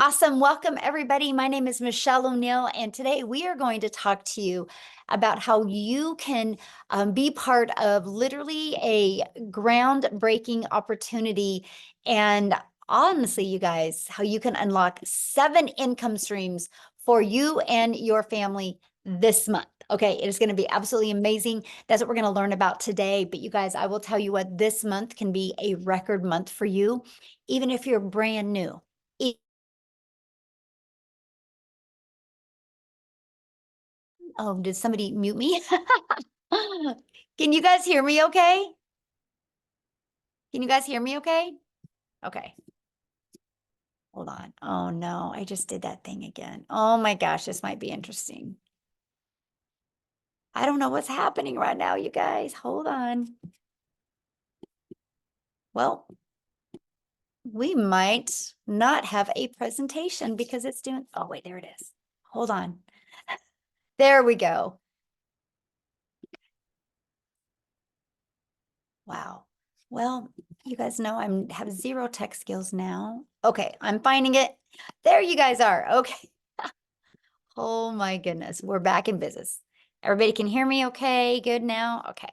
Awesome. Welcome, everybody. My name is Michelle O'Neill, and today we are going to talk to you about how you can be part of literally a groundbreaking opportunity. And honestly, you guys, how you can unlock 7 income streams for you and your family this month. Okay, it is going to be absolutely amazing. That's what we're going to learn about today. But you guys, I will tell you what, this month can be a record month for you, even if you're brand new. Oh, did somebody mute me? Can you guys hear me okay? Can you guys hear me okay? Okay, hold on. Oh no, I just did that thing again. Oh my gosh, this might be interesting. I don't know what's happening right now, you guys. Hold on. Well, we might not have a presentation because it's doing, oh wait, there it is. Hold on. There we go. Wow. Well, you guys know I have zero tech skills now. Okay, I'm finding it. There you guys are. Okay. Oh my goodness, we're back in business. Everybody can hear me okay? Good now? Okay.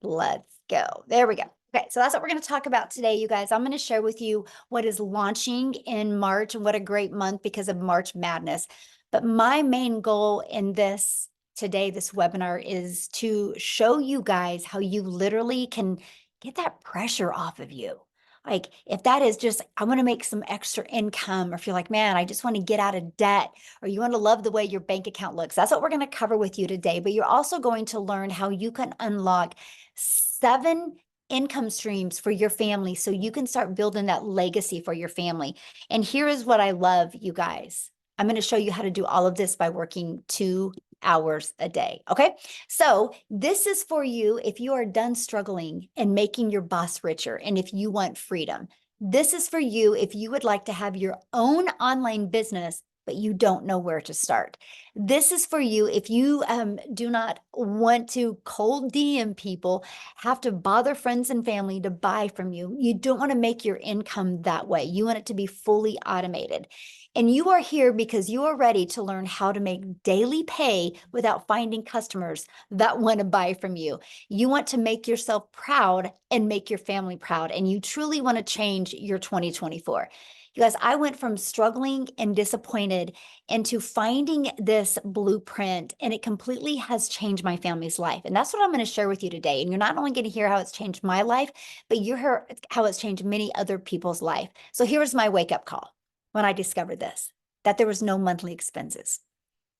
Let's go. There we go. Okay, so that's what we're going to talk about today, you guys. I'm going to share with you what is launching in March, and what a great month because of March Madness. But my main goal in this today, this webinar, is to show you guys how you literally can get that pressure off of you. Like if that is just, I want to make some extra income, or if you're like, man, I just want to get out of debt, or you want to love the way your bank account looks. That's what we're going to cover with you today. But you're also going to learn how you can unlock 7 income streams for your family so you can start building that legacy for your family. And here is what I love, you guys. I'm going to show you how to do all of this by working 2 hours a day. Okay. So this is for you if you are done struggling and making your boss richer, and if you want freedom. This is for you if you would like to have your own online business, but you don't know where to start. This is for you if you do not want to cold DM people, have to bother friends and family to buy from you. You don't want to make your income that way. You want it to be fully automated. And you are here because you are ready to learn how to make daily pay without finding customers that want to buy from you. You want to make yourself proud and make your family proud. And you truly want to change your 2024. You guys, I went from struggling and disappointed into finding this blueprint, and it completely has changed my family's life. And that's what I'm going to share with you today. And you're not only going to hear how it's changed my life, but you hear how it's changed many other people's life. So here was my wake up call when I discovered this, that there was no monthly expenses,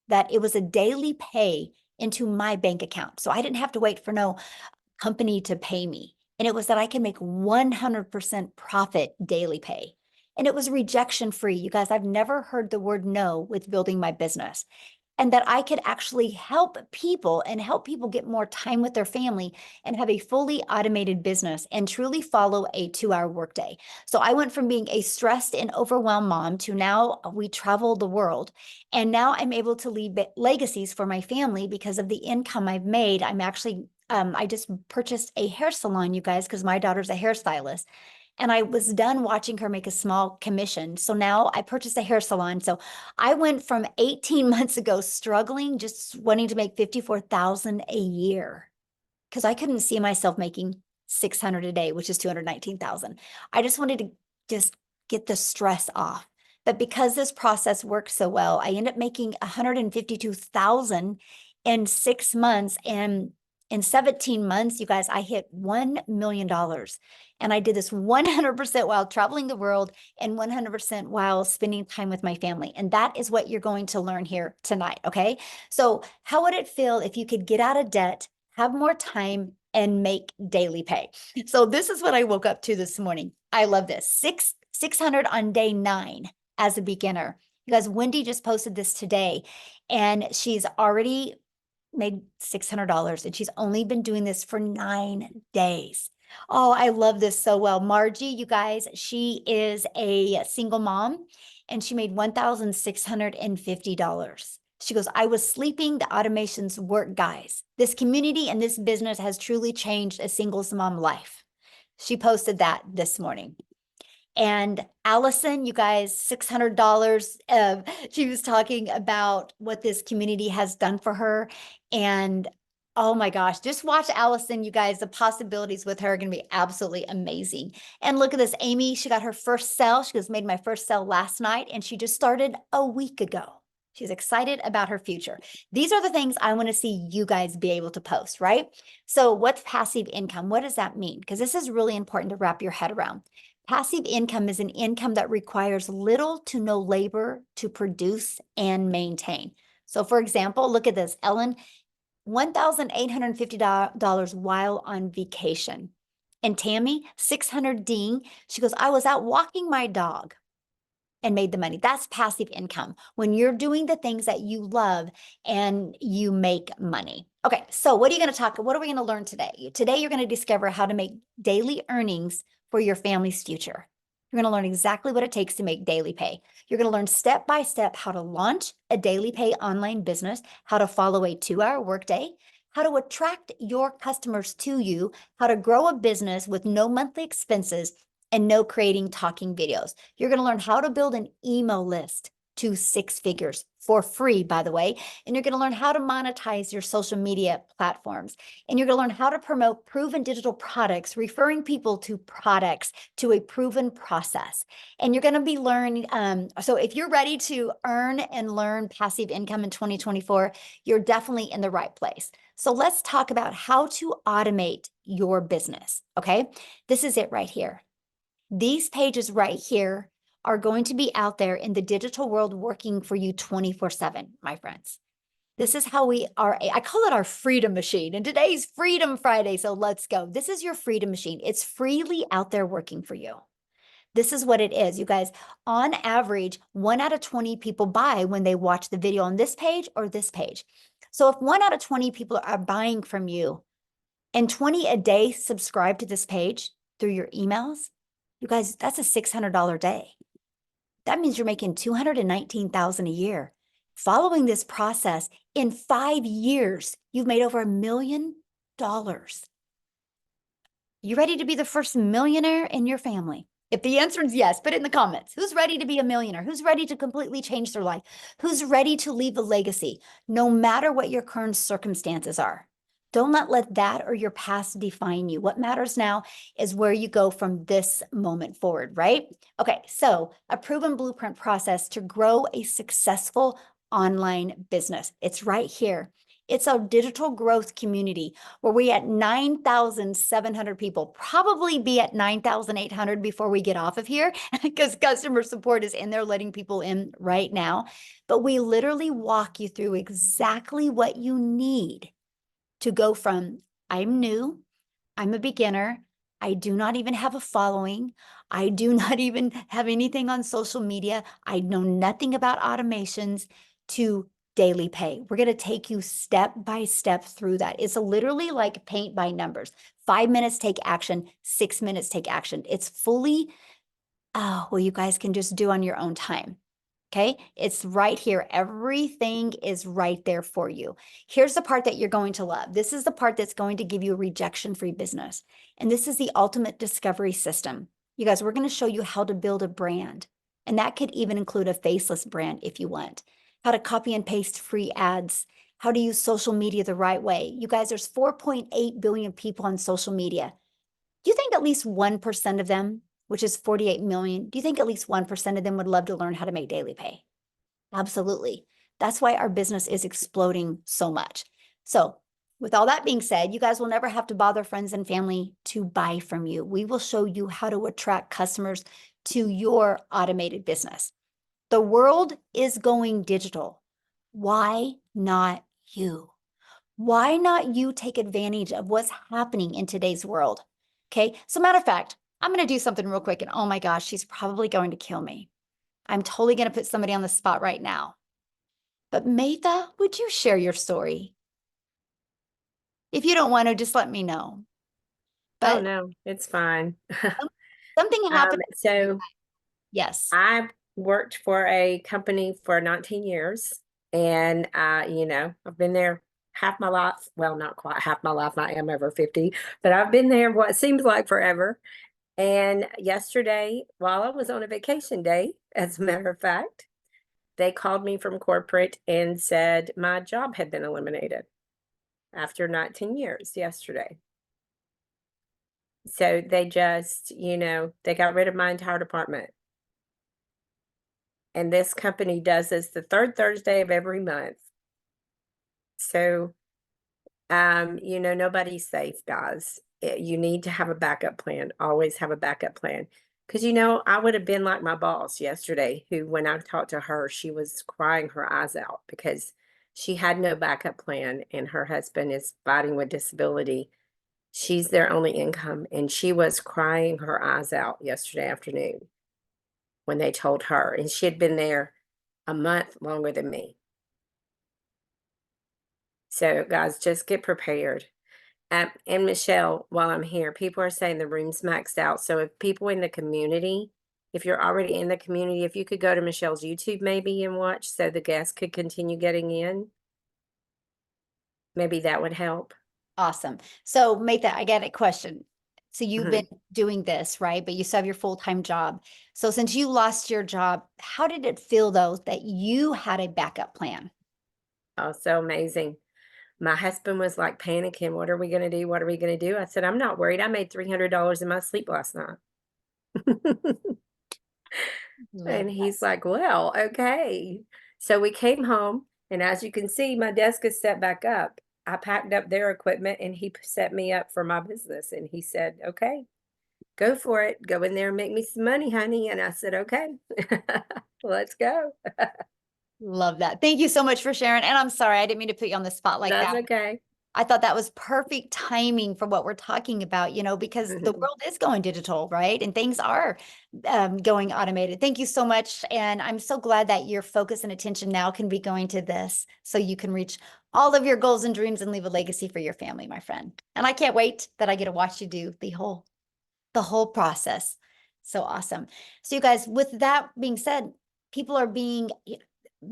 that it was a daily pay into my bank account. So I didn't have to wait for no company to pay me. And it was that I can make 100% profit daily pay. And it was rejection free. You guys, I've never heard the word no with building my business. And that I could actually help people and help people get more time with their family and have a fully automated business and truly follow a 2-hour workday. So I went from being a stressed and overwhelmed mom to now we travel the world. And now I'm able to leave legacies for my family because of the income I've made. I'm actually I just purchased a hair salon, you guys, because my daughter's a hairstylist. And I was done watching her make a small commission. So now I purchased a hair salon. So I went from 18 months ago struggling, just wanting to make 54,000 a year because I couldn't see myself making 600 a day, which is 219,000. I just wanted to just get the stress off. But because this process worked so well, I ended up making 152,000 in 6 months. And in 17 months, you guys, I hit $1 million. And I did this 100% while traveling the world and 100% while spending time with my family. And that is what you're going to learn here tonight. Okay. So how would it feel if you could get out of debt, have more time, and make daily pay? So this is what I woke up to this morning. I love this. 600 on day 9 as a beginner. You guys, Wendy just posted this today, and she's already made $600, and she's only been doing this for 9 days. Oh, I love this so well. Margie, you guys, she is a single mom, and she made $1,650. She goes, I was sleeping, the automations work, guys. This community and this business has truly changed a singles mom life. She posted that this morning. And Allison, you guys, $600. She was talking about what this community has done for her. And oh my gosh, just watch Allison, you guys. The possibilities with her are going to be absolutely amazing. And look at this, Amy, she got her first sale. She made my first sale last night, and she just started a week ago. She's excited about her future. These are the things I want to see you guys be able to post, right? So what's passive income? What does that mean? Because this is really important to wrap your head around. Passive income is an income that requires little to no labor to produce and maintain. So for example, look at this, Ellen, $1,850 while on vacation. And Tammy, 600 ding. She goes, I was out walking my dog and made the money. That's passive income. When you're doing the things that you love and you make money. Okay, so what are we going to learn today? Today, you're going to discover how to make daily earnings for your family's future. You're going to learn exactly what it takes to make daily pay. You're going to learn step by step how to launch a daily pay online business, how to follow a 2-hour workday, how to attract your customers to you, how to grow a business with no monthly expenses, and no creating talking videos. You're going to learn how to build an email list to 6 figures for free, by the way. And you're going to learn how to monetize your social media platforms. And you're going to learn how to promote proven digital products, referring people to products to a proven process. And you're going to be learning. So if you're ready to earn and learn passive income in 2024, you're definitely in the right place. So let's talk about how to automate your business. Okay. This is it right here. These pages right here are going to be out there in the digital world working for you 24/7, my friends. This is how we are. I call it our freedom machine. And today's Freedom Friday. So let's go. This is your freedom machine. It's freely out there working for you. This is what it is, you guys. On average, 1 out of 20 people buy when they watch the video on this page or this page. So if 1 out of 20 people are buying from you and 20 a day subscribe to this page through your emails, you guys, that's a $600 day. That means you're making $219,000 a year. Following this process, in 5 years, you've made over $1 million. You ready to be the first millionaire in your family? If the answer is yes, put it in the comments. Who's ready to be a millionaire? Who's ready to completely change their life? Who's ready to leave a legacy, no matter what your current circumstances are? Don't let that or your past define you. What matters now is where you go from this moment forward, right? Okay, so a proven blueprint process to grow a successful online business. It's right here. It's a digital growth community where we at 9,700 people, probably be at 9,800 before we get off of here because customer support is in there letting people in right now. But we literally walk you through exactly what you need to go from I'm new, I'm a beginner, I do not even have a following, I do not even have anything on social media, I know nothing about automations, to daily pay. We're going to take you step by step through that. It's literally like paint by numbers. 5 minutes, take action. 6 minutes, take action. It's fully, well, you guys can just do on your own time. Okay, it's right here. Everything is right there for you. Here's the part that you're going to love. This is the part that's going to give you a rejection-free business. And this is the ultimate discovery system. You guys, we're going to show you how to build a brand. And that could even include a faceless brand if you want. How to copy and paste free ads. How to use social media the right way. You guys, there's 4.8 billion people on social media. Do you think at least 1% of them, which is 48 million, do you think at least 1% of them would love to learn how to make daily pay? Absolutely. That's why our business is exploding so much. So with all that being said, you guys will never have to bother friends and family to buy from you. We will show you how to attract customers to your automated business. The world is going digital. Why not you? Why not you take advantage of what's happening in today's world? Okay, so matter of fact, I'm going to do something real quick, and oh my gosh, she's probably going to kill me. I'm totally going to put somebody on the spot right now. But Maytha, would you share your story? If you don't want to, just let me know. Oh, But no, it's fine. something happened. So Yes. I worked for a company for 19 years and I've been there half my life. Well, not quite half my life. I am over 50, but I've been there what seems like forever. And yesterday, while I was on a vacation day, as a matter of fact, they called me from corporate and said my job had been eliminated after 19 years yesterday. So they just, they got rid of my entire department. And this company does this the third Thursday of every month. So, nobody's safe, guys. You need to have a backup plan. Always have a backup plan. Because, I would have been like my boss yesterday, who, when I talked to her, she was crying her eyes out because she had no backup plan and her husband is fighting with disability. She's their only income. And she was crying her eyes out yesterday afternoon when they told her. And she had been there a month longer than me. So, guys, just get prepared. And Michelle, while I'm here, people are saying the room's maxed out. So if people in the community, if you're already in the community, if you could go to Michelle's YouTube maybe and watch so the guests could continue getting in, maybe that would help. Awesome. So make that, I get a question. So you've Mhm. been doing this, right? But you still have your full-time job. So since you lost your job, how did it feel though that you had a backup plan? Oh, so amazing. My husband was like panicking. What are we going to do? What are we going to do? I said, I'm not worried. I made $300 in my sleep last night. Love And that. he's like, well, okay. So we came home, and as you can see, my desk is set back up. I packed up their equipment and he set me up for my business. And he said, okay, go for it. Go in there and make me some money, honey. And I said, okay, let's go. Love that. Thank you so much for sharing. And I'm sorry, I didn't mean to put you on the spot like That's that. okay. I thought that was perfect timing for what we're talking about, because the world is going digital, right? And things are going automated. Thank you so much. And I'm so glad that your focus and attention now can be going to this so you can reach all of your goals and dreams and leave a legacy for your family, my friend. And I can't wait that I get to watch you do the whole process. So awesome. So you guys, with that being said,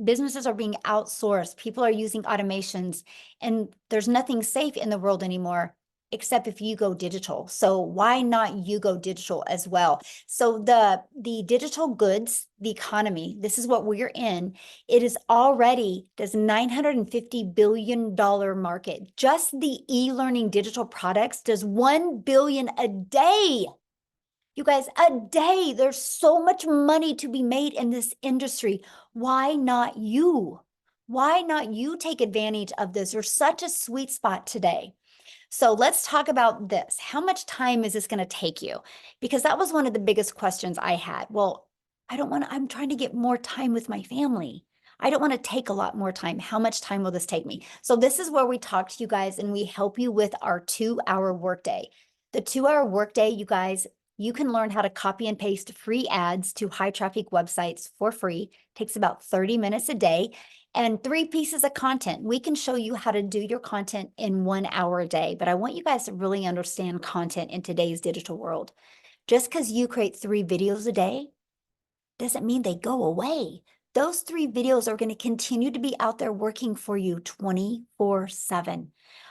businesses are being outsourced. People are using automations, and there's nothing safe in the world anymore except if you go digital. So why not you go digital as well? So the digital goods, the economy, this is what we're in. It is already this $950 billion market. Just the e-learning digital products does 1 billion a day. You guys, a day. There's so much money to be made in this industry. Why not you? Why not you take advantage of this? There's such a sweet spot today. So let's talk about this. How much time is this going to take you? Because that was one of the biggest questions I had. Well, I'm trying to get more time with my family. I don't want to take a lot more time. How much time will this take me? So this is where we talk to you guys and we help you with our 2-hour workday. The 2-hour workday, you guys, you can learn how to copy and paste free ads to high traffic websites for free. Takes about 30 minutes a day and 3 pieces of content. We can show you how to do your content in 1 hour a day, but I want you guys to really understand content in today's digital world. Just because you create 3 videos a day doesn't mean they go away. Those 3 videos are going to continue to be out there working for you 24/7.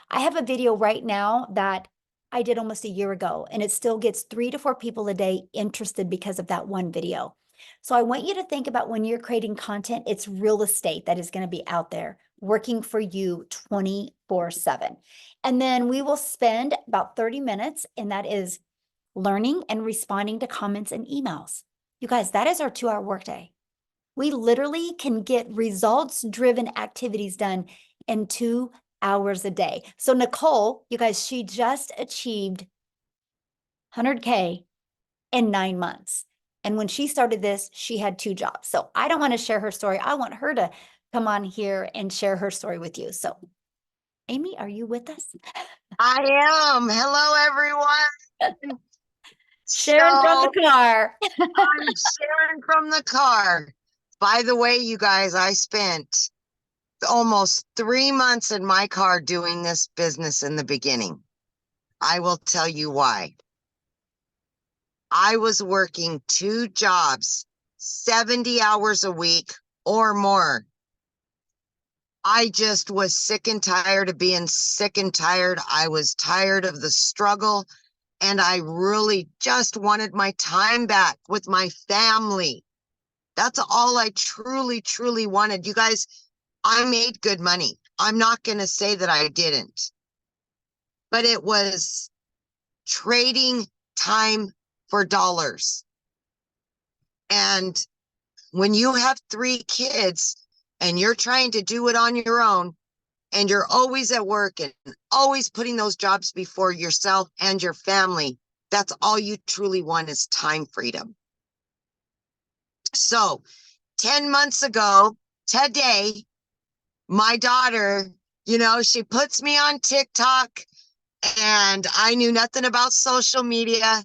I have a video right now that I did almost a year ago, and it still gets 3 to 4 people a day interested because of that one video. So I want you to think about when you're creating content, it's real estate that is going to be out there working for you 24/7. And then we will spend about 30 minutes, and that is learning and responding to comments and emails. You guys, that is our 2-hour workday. We literally can get results-driven activities done in 2 hours a day. So Nicole, you guys, she just achieved 100K in 9 months. And when she started this, she had 2 jobs. So I don't want to share her story. I want her to come on here and share her story with you. So Amy, are you with us? I am. Hello, everyone. Sharon from So the car. I'm Sharon from the car. By the way, you guys, I spent almost 3 months in my car doing this business in the beginning. I will tell you why. I was working 2 jobs, 70 hours a week or more. I just was sick and tired of being sick and tired. I was tired of the struggle. And I really just wanted my time back with my family. That's all I truly, truly wanted. You guys, I made good money. I'm not going to say that I didn't, but it was trading time for dollars. And when you have 3 kids and you're trying to do it on your own, and you're always at work and always putting those jobs before yourself and your family, that's all you truly want is time freedom. So 10 months ago today, my daughter, she puts me on TikTok, and I knew nothing about social media.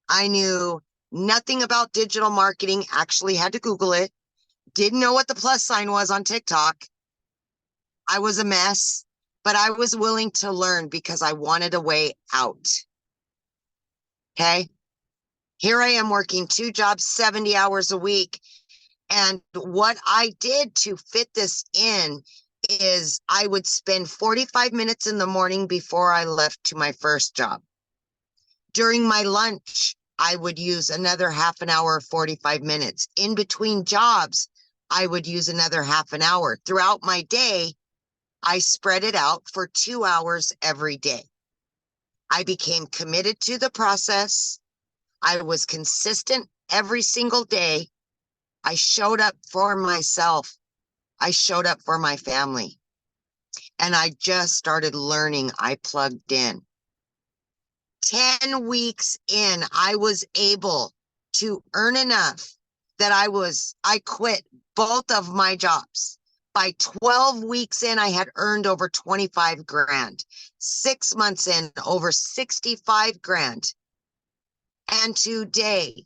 I knew nothing about digital marketing, actually had to Google it. Didn't know what the plus sign was on TikTok. I was a mess, but I was willing to learn because I wanted a way out. Okay. Here I am working 2 jobs, 70 hours a week. And what I did to fit this in is I would spend 45 minutes in the morning before I left to my first job. During my lunch, I would use another half an hour, 45 minutes. In between jobs, I would use another half an hour. Throughout my day, I spread it out for 2 hours every day. I became committed to the process. I was consistent every single day. I showed up for myself. I showed up for my family. And I just started learning. I plugged in. 10 weeks in, I was able to earn enough that I quit both of my jobs. By 12 weeks in, I had earned over 25 grand. 6 months in, over 65 grand. And today,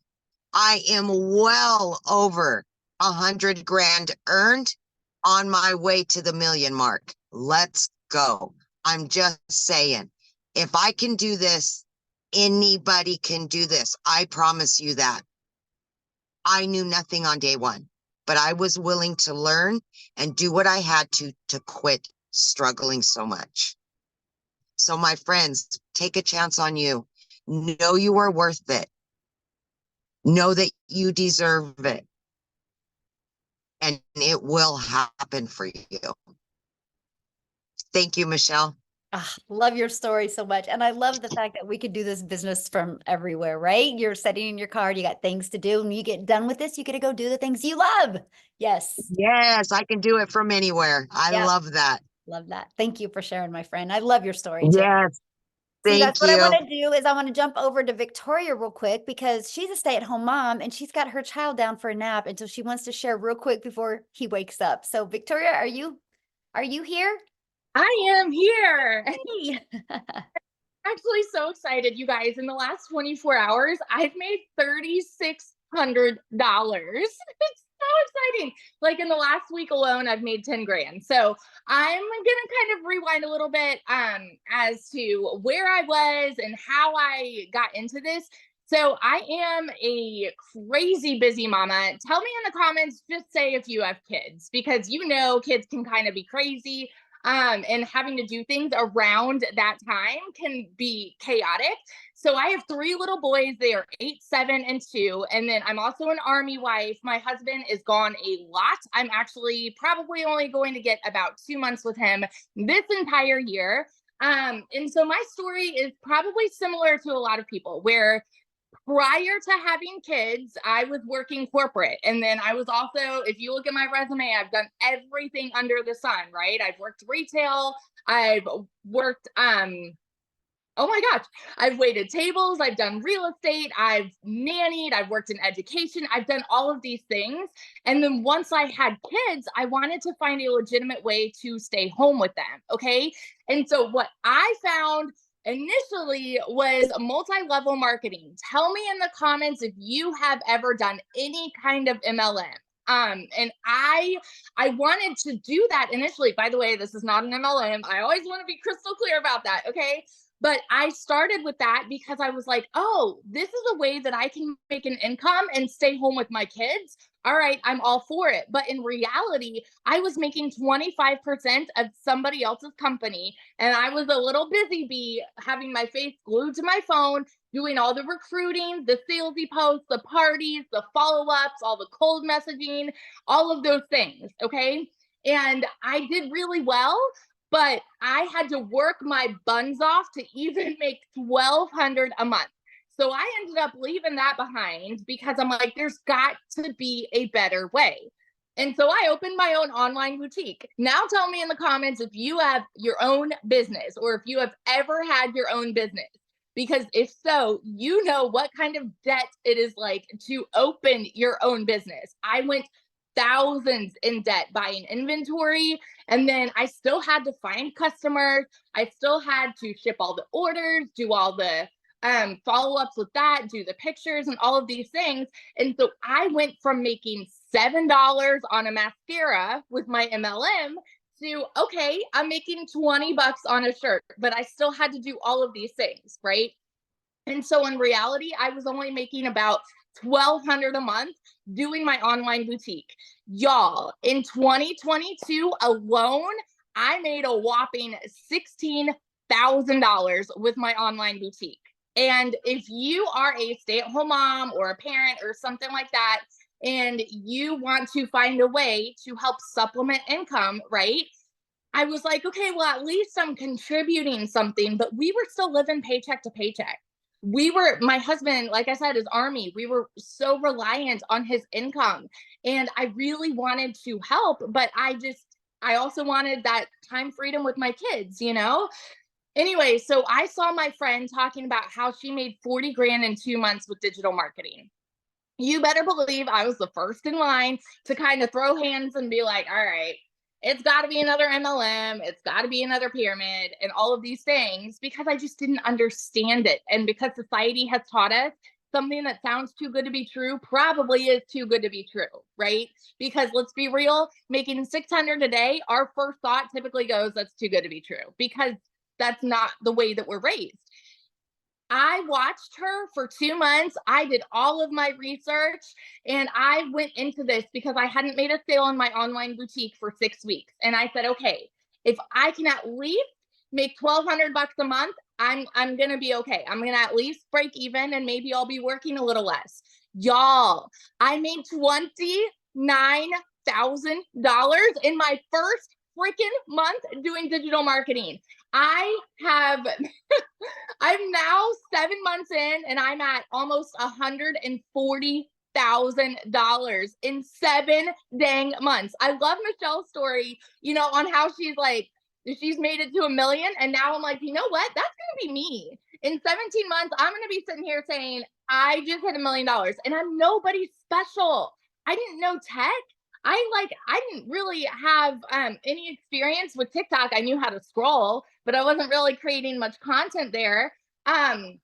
I am well over 100 grand earned, on my way to the million mark. Let's go. I'm just saying, if I can do this, anybody can do this. I promise you that. I knew nothing on day one, but I was willing to learn and do what I had to quit struggling so much. So my friends, take a chance on you. Know you are worth it. Know that you deserve it. And it will happen for you. Thank you, Michelle. Ah, love your story so much. And I love the fact that we could do this business from everywhere, right? You're sitting in your car, you got things to do, and you get done with this, you get to go do the things you love. Yes. Yes, I can do it from anywhere. I Yep. love that. Love that. Thank you for sharing, my friend. I love your story too. Yes, So you guys, thank what I you. want to do is I want to jump over to Victoria real quick because she's a stay-at-home mom and she's got her child down for a nap. And so she wants to share real quick before he wakes up. So Victoria, are you here? I am here. Hey. Actually so excited, you guys. In the last 24 hours, I've made $3,600. It's so exciting. Like in the last week alone, I've made 10 grand. So I'm gonna kind of rewind a little bit as to where I was and how I got into this. So I am a crazy busy mama. Tell me in the comments, just say if you have kids, because kids can kind of be crazy. And having to do things around that time can be chaotic. So I have 3 little boys. They are 8, 7, and 2. And then I'm also an Army wife. My husband is gone a lot. I'm actually probably only going to get about 2 months with him this entire year. And so my story is probably similar to a lot of people, where prior to having kids, I was working corporate. And then I was also, if you look at my resume, I've done everything under the sun, right? I've worked retail. I've worked, oh my gosh, I've waited tables. I've done real estate. I've nannied. I've worked in education. I've done all of these things. And then once I had kids, I wanted to find a legitimate way to stay home with them. Okay. And so what I found initially was multi-level marketing. Tell me in the comments if you have ever done any kind of MLM. And I wanted to do that initially. By the way, this is not an MLM. I always want to be crystal clear about that. Okay. But I started with that because I was like, oh, this is a way that I can make an income and stay home with my kids. All right, I'm all for it. But in reality, I was making 25% of somebody else's company. And I was a little busy bee, having my face glued to my phone, doing all the recruiting, the salesy posts, the parties, the follow-ups, all the cold messaging, all of those things. Okay. And I did really well, but I had to work my buns off to even make $1,200 a month. So I ended up leaving that behind because I'm like, there's got to be a better way. And so I opened my own online boutique. Now tell me in the comments if you have your own business or if you have ever had your own business. Because if so, you know what kind of debt it is like to open your own business. I went thousands in debt buying inventory, and then I still had to find customers. I still had to ship all the orders, do all the follow-ups with that, do the pictures and all of these things. And so I went from making $7 on a mascara with my MLM to, okay, I'm making 20 bucks on a shirt, but I still had to do all of these things, right? And so in reality, I was only making about $1,200 a month doing my online boutique. Y'all, in 2022 alone, I made a whopping $16,000 with my online boutique. And if you are a stay-at-home mom or a parent or something like that, and you want to find a way to help supplement income, right? I was like, okay, well, at least I'm contributing something, but we were still living paycheck to paycheck. My husband, like I said, is Army. We were so reliant on his income. And I really wanted to help, but I also wanted that time freedom with my kids, you know? Anyway, so I saw my friend talking about how she made 40 grand in 2 months with digital marketing. You better believe I was the first in line to kind of throw hands and be like, all right, it's got to be another MLM. It's got to be another pyramid and all of these things because I just didn't understand it. And because society has taught us something that sounds too good to be true probably is too good to be true, right? Because let's be real, making 600 a day, our first thought typically goes, that's too good to be true because that's not the way that we're raised. I watched her for 2 months. I did all of my research and I went into this because I hadn't made a sale in my online boutique for 6 weeks. And I said, okay, if I can at least make $1,200 a month, I'm going to be okay. I'm going to at least break even and maybe I'll be working a little less. Y'all, I made $29,000 in my first freaking month doing digital marketing. I'm now 7 months in and I'm at almost $140,000 in 7 dang months. I love Michelle's story, on how she's made it to 1 million. And now I'm like, you know what? That's going to be me. In 17 months, I'm going to be sitting here saying, I just hit $1 million and I'm nobody special. I didn't know tech. I didn't really have any experience with TikTok. I knew how to scroll, but I wasn't really creating much content there. And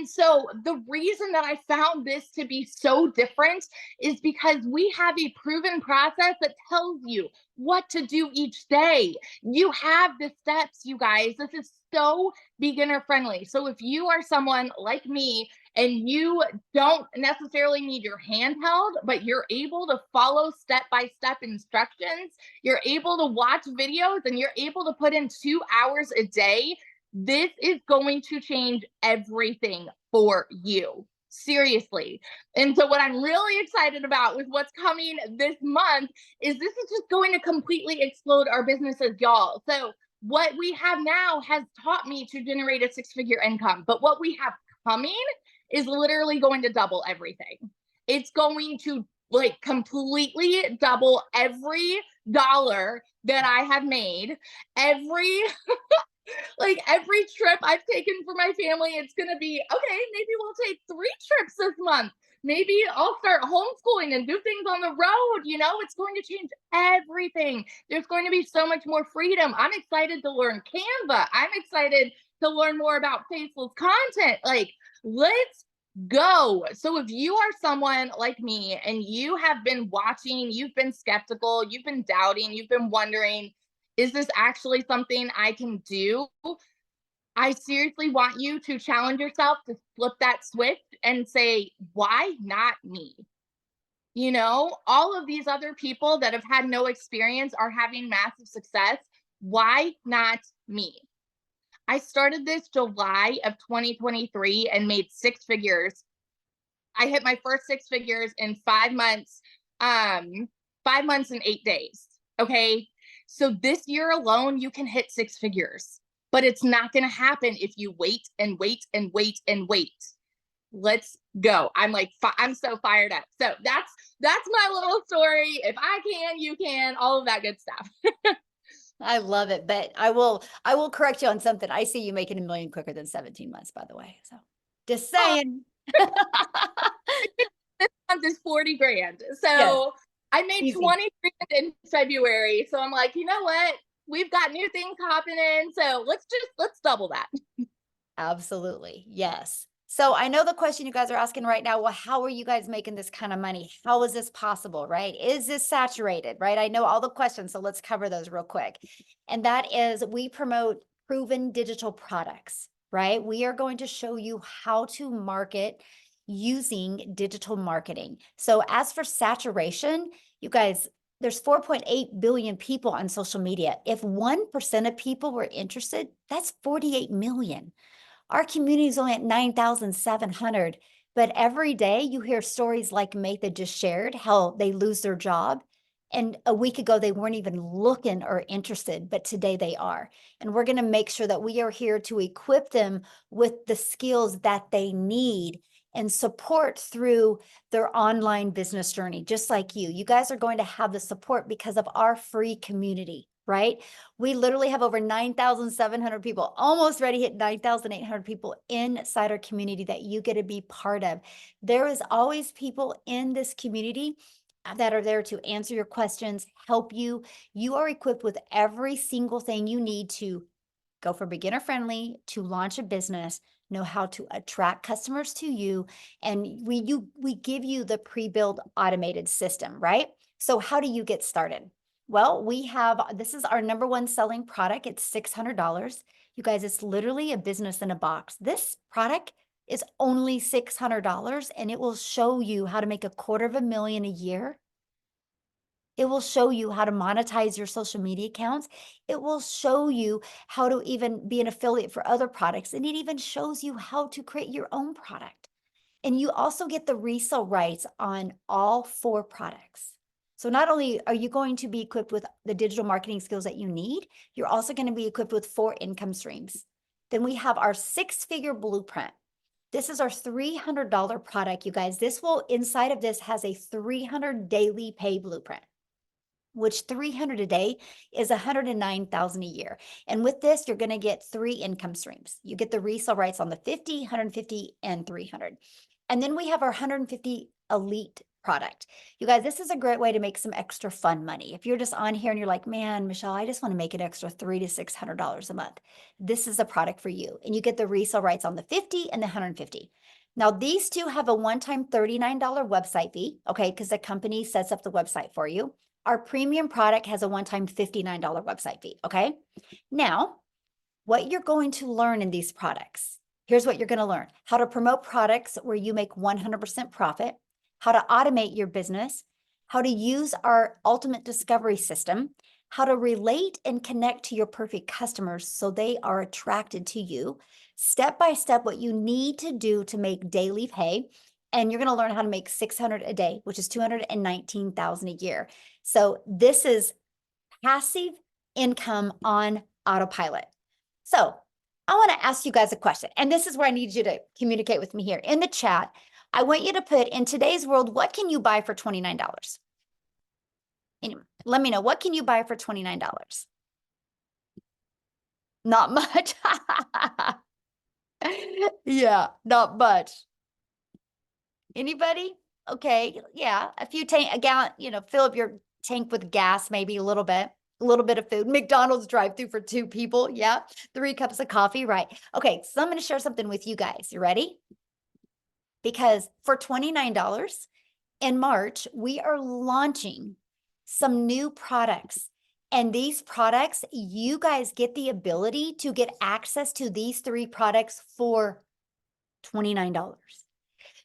so the reason that I found this to be so different is because we have a proven process that tells you what to do each day. You have the steps, you guys. This is so beginner friendly. So if you are someone like me and you don't necessarily need your hand held, but you're able to follow step-by-step instructions, you're able to watch videos, and you're able to put in 2 hours a day, this is going to change everything for you. Seriously. And so what I'm really excited about with what's coming this month is this is just going to completely explode our businesses, y'all. So what we have now has taught me to generate a 6-figure income, but what we have coming is literally going to double everything. It's going to completely double every dollar that I have made, every trip I've taken for my family. It's going to be, okay, maybe we'll take 3 trips this month. Maybe I'll start homeschooling and do things on the road. It's going to change everything. There's going to be so much more freedom. I'm excited to learn Canva. I'm excited to learn more about faceless content. Let's go. So if you are someone like me and you have been watching, you've been skeptical, you've been doubting, you've been wondering, is this actually something I can do? I seriously want you to challenge yourself to flip that switch and say, why not me? All of these other people that have had no experience are having massive success. Why not me? I started this July of 2023 and made 6 figures. I hit my first 6 figures in 5 months, 5 months and 8 days. Okay. So this year alone, you can hit 6 figures, but it's not going to happen if you wait and wait and wait and wait. Let's go. I'm like, I'm so fired up. So that's my little story. If I can, you can, all of that good stuff. I love it, but I will correct you on something. I see you making $1 million quicker than 17 months, by the way. So just saying. This month is 40 grand. So Yes. I made Easy. 20 grand in February. So I'm like, you know what? We've got new things hopping in. So let's double that. Absolutely. Yes. So I know the question you guys are asking right now, well, how are you guys making this kind of money? How is this possible, right? Is this saturated, right? I know all the questions, so let's cover those real quick. And that is, we promote proven digital products, right? We are going to show you how to market using digital marketing. So as for saturation, you guys, there's 4.8 billion people on social media. If 1% of people were interested, that's 48 million. Our community is only at 9,700, but every day you hear stories like Matha just shared, how they lose their job. And a week ago, they weren't even looking or interested, but today they are. And we're going to make sure that we are here to equip them with the skills that they need and support through their online business journey, just like you. You guys are going to have the support because of our free community, right? We literally have over 9,700 people, almost ready to hit 9,800 people inside our community that you get to be part of. There is always people in this community that are there to answer your questions, help you. You are equipped with every single thing you need to go for beginner friendly, to launch a business, know how to attract customers to you. And we give you the pre-built automated system, right? So how do you get started? Well, this is our number one selling product. It's $600. You guys, it's literally a business in a box. This product is only $600 and it will show you how to make $250,000 a year. It will show you how to monetize your social media accounts. It will show you how to even be an affiliate for other products. And it even shows you how to create your own product. And you also get the resale rights on all 4 products. So not only are you going to be equipped with the digital marketing skills that you need, you're also going to be equipped with 4 income streams. Then we have our 6-figure blueprint. This is our $300 product, you guys. Inside of this has a 300 daily pay blueprint, which 300 a day is 109,000 a year. And with this, you're going to get 3 income streams. You get the resale rights on the 50, 150, and 300. And then we have our 150 elite product. You guys, this is a great way to make some extra fun money. If you're just on here and you're like, man, Michelle, I just want to make an extra $300 to $600 a month. This is a product for you. And you get the resale rights on the 50 and the 150. Now, these two have a one-time $39 website fee, okay, because the company sets up the website for you. Our premium product has a one-time $59 website fee, okay? Now, what you're going to learn in these products, here's what you're going to learn: how to promote products where you make 100% profit, how to automate your business, how to use our ultimate discovery system, how to relate and connect to your perfect customers so they are attracted to you, step by step what you need to do to make daily pay. And you're going to learn how to make $600 a day, which is $219,000 a year. So this is passive income on autopilot. So I want to ask you guys a question, and this is where I need you to communicate with me here in the chat. I want you to put, in today's world, what can you buy for $29? Anyway, let me know, what can you buy for $29? Not much. Yeah, not much. Anybody? Okay, yeah, a gallon, fill up your tank with gas, maybe a little bit of food. McDonald's drive-through for 2 people, yeah. 3 cups of coffee, right? Okay, so I'm going to share something with you guys. You ready? Because for $29 in March, we are launching some new products. And these products, you guys get the ability to get access to these 3 products for $29.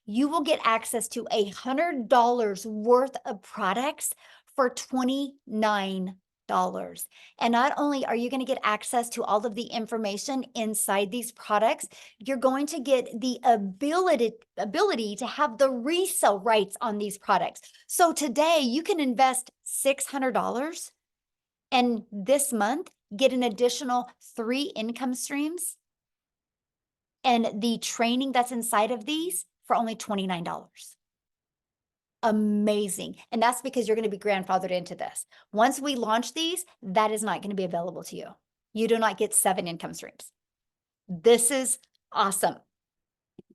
You will get access to $100 worth of products for $29. And not only are you going to get access to all of the information inside these products, you're going to get the ability to have the resale rights on these products. So today you can invest $600 and this month get an additional 3 income streams and the training that's inside of these for only $29. Amazing. And that's because you're going to be grandfathered into this. Once we launch these, that is not going to be available to you. You do not get 7 income streams. This is awesome.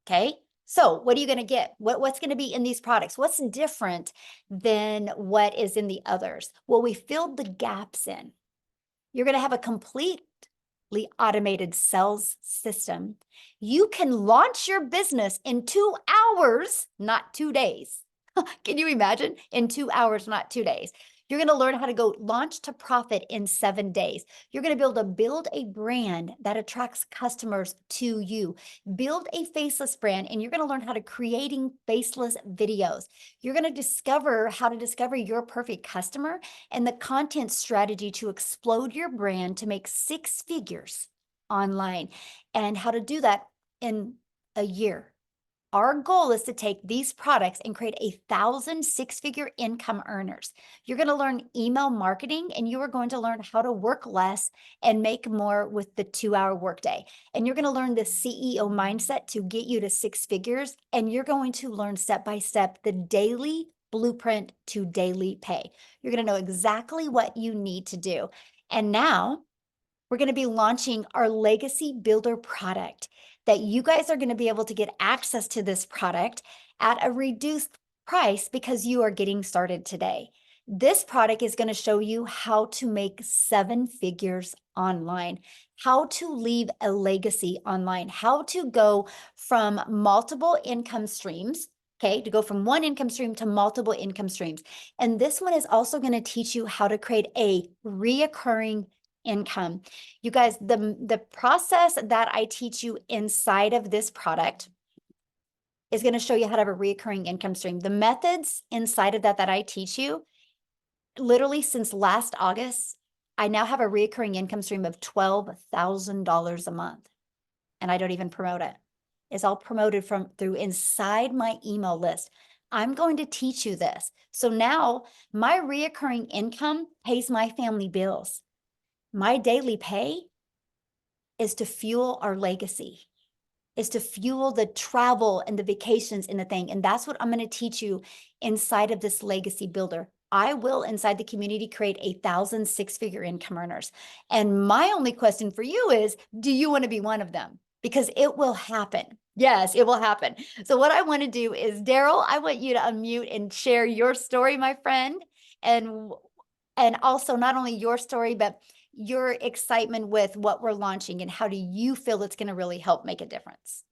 Okay. So what are you going to get? What's going to be in these products? What's different than what is in the others? Well, we filled the gaps in. You're going to have a completely automated sales system. You can launch your business in 2 hours, not 2 days. Can you imagine? In 2 hours, not 2 days. You're going to learn how to go launch to profit in 7 days. You're going to be able to build a brand that attracts customers to you. Build a faceless brand, and you're going to learn how to creating faceless videos. You're going to discover how to discover your perfect customer and the content strategy to explode your brand to make 6 figures online, and how to do that in a year. Our goal is to take these products and create 1,000 6-figure income earners. You're going to learn email marketing, and you are going to learn how to work less and make more with the 2-hour workday. And you're going to learn the CEO mindset to get you to 6 figures. And you're going to learn step by step the daily blueprint to daily pay. You're going to know exactly what you need to do. And now we're going to be launching our Legacy Builder product that you guys are going to be able to get access to this product at a reduced price because you are getting started today. This product is going to show you how to make 7 figures online, how to leave a legacy online, how to go from multiple income streams, okay, to go from 1 income stream to multiple income streams. And this one is also going to teach you how to create a reoccurring income. You guys, the process that I teach you inside of this product is going to show you how to have a recurring income stream. The methods inside of that I teach you, literally since last August, I now have a recurring income stream of $12,000 a month. And I don't even promote it. It's all promoted through inside my email list. I'm going to teach you this. So now my recurring income pays my family bills. My daily pay is to fuel our legacy, is to fuel the travel and the vacations and the thing. And that's what I'm going to teach you inside of this Legacy Builder. I will, inside the community, create 1,000 6-figure income earners. And my only question for you is, do you want to be one of them? Because it will happen. Yes, it will happen. So what I want to do is, Daryl, I want you to unmute and share your story, my friend. And also not only your story, but your excitement with what we're launching, and how do you feel it's going to really help make a difference?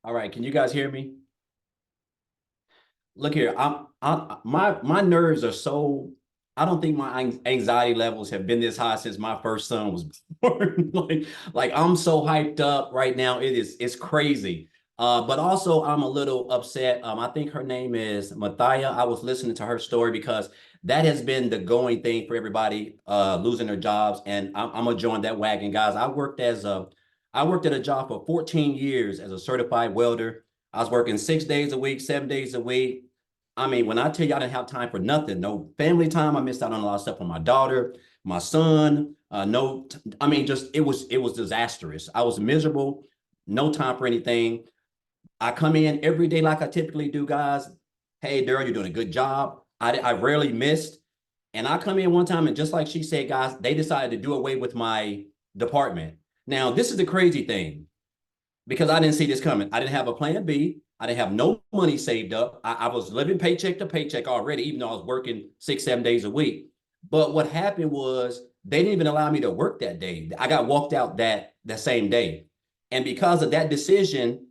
All right, can you guys hear me? Look here, my nerves are so, I don't think my anxiety levels have been this high since my first son was born. like I'm so hyped up right now. It's crazy. But also I'm a little upset. I think her name is Mathia. I was listening to her story because that has been the going thing for everybody losing their jobs. And I'm gonna join that wagon, guys. I worked at a job for 14 years as a certified welder. I was working 6 days a week, 7 days a week. I mean, when I tell you I didn't have time for nothing, no family time. I missed out on a lot of stuff on my daughter, my son. Just it was disastrous. I was miserable, no time for anything. I come in every day like I typically do, guys. Hey, Daryl, you're doing a good job. I rarely missed. And I come in one time, and just like she said, guys, they decided to do away with my department. Now, this is the crazy thing, because I didn't see this coming. I didn't have a plan B. I didn't have no money saved up. I was living paycheck to paycheck already, even though I was working 6, 7 days a week. But what happened was they didn't even allow me to work that day. I got walked out that same day. And because of that decision,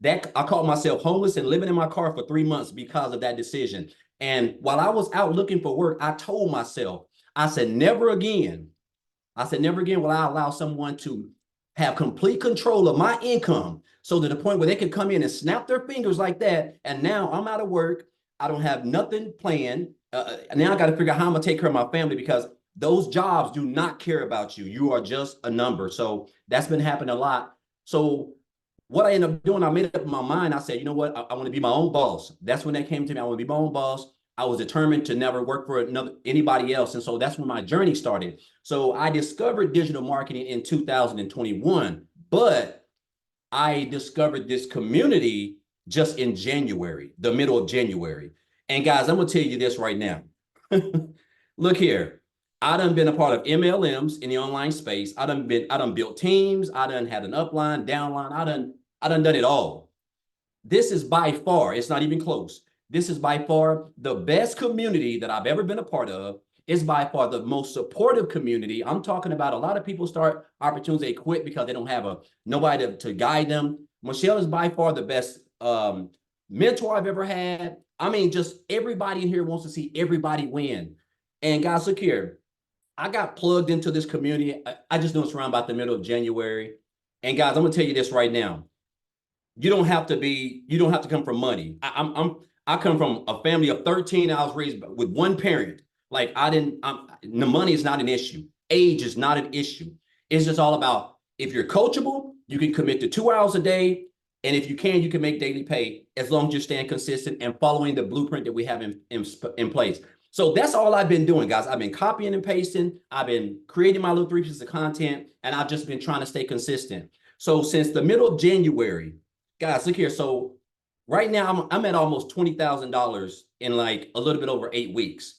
that I called myself homeless and living in my car for 3 months because of that decision. And while I was out looking for work, I told myself, I said, never again will I allow someone to have complete control of my income, so to the point where they could come in and snap their fingers like that. And now I'm out of work. I don't have nothing planned. Now I got to figure out how I'm going to take care of my family, because those jobs do not care about you. You are just a number. So that's been happening a lot. So what I ended up doing, I made up in my mind. I said, you know what? I want to be my own boss. That's when that came to me. I want to be my own boss. I was determined to never work for anybody else. And so that's when my journey started. So I discovered digital marketing in 2021, but I discovered this community just in January, the middle of January. And guys, I'm going to tell you this right now. Look here. I done been a part of MLMs in the online space. I done built teams. I done had an upline, downline. I done done it all. This is by far, it's not even close. This is by far the best community that I've ever been a part of. Is by far the most supportive community. I'm talking about a lot of people start opportunities, they quit because they don't have nobody to guide them. Michelle is by far the best mentor I've ever had. I mean, just everybody in here wants to see everybody win. And guys, look here. I got plugged into this community. I just knew it's around about the middle of January. And guys, I'm gonna tell you this right now. You don't have to come from money. I come from a family of 13. I was raised with one parent. Like the money is not an issue. Age is not an issue. It's just all about, if you're coachable, you can commit to 2 hours a day. And if you can make daily pay as long as you're staying consistent and following the blueprint that we have in place. So that's all I've been doing, guys. I've been copying and pasting. I've been creating my little 3 pieces of content, and I've just been trying to stay consistent. So since the middle of January, guys, look here. So right now I'm at almost $20,000 in like a little bit over 8 weeks.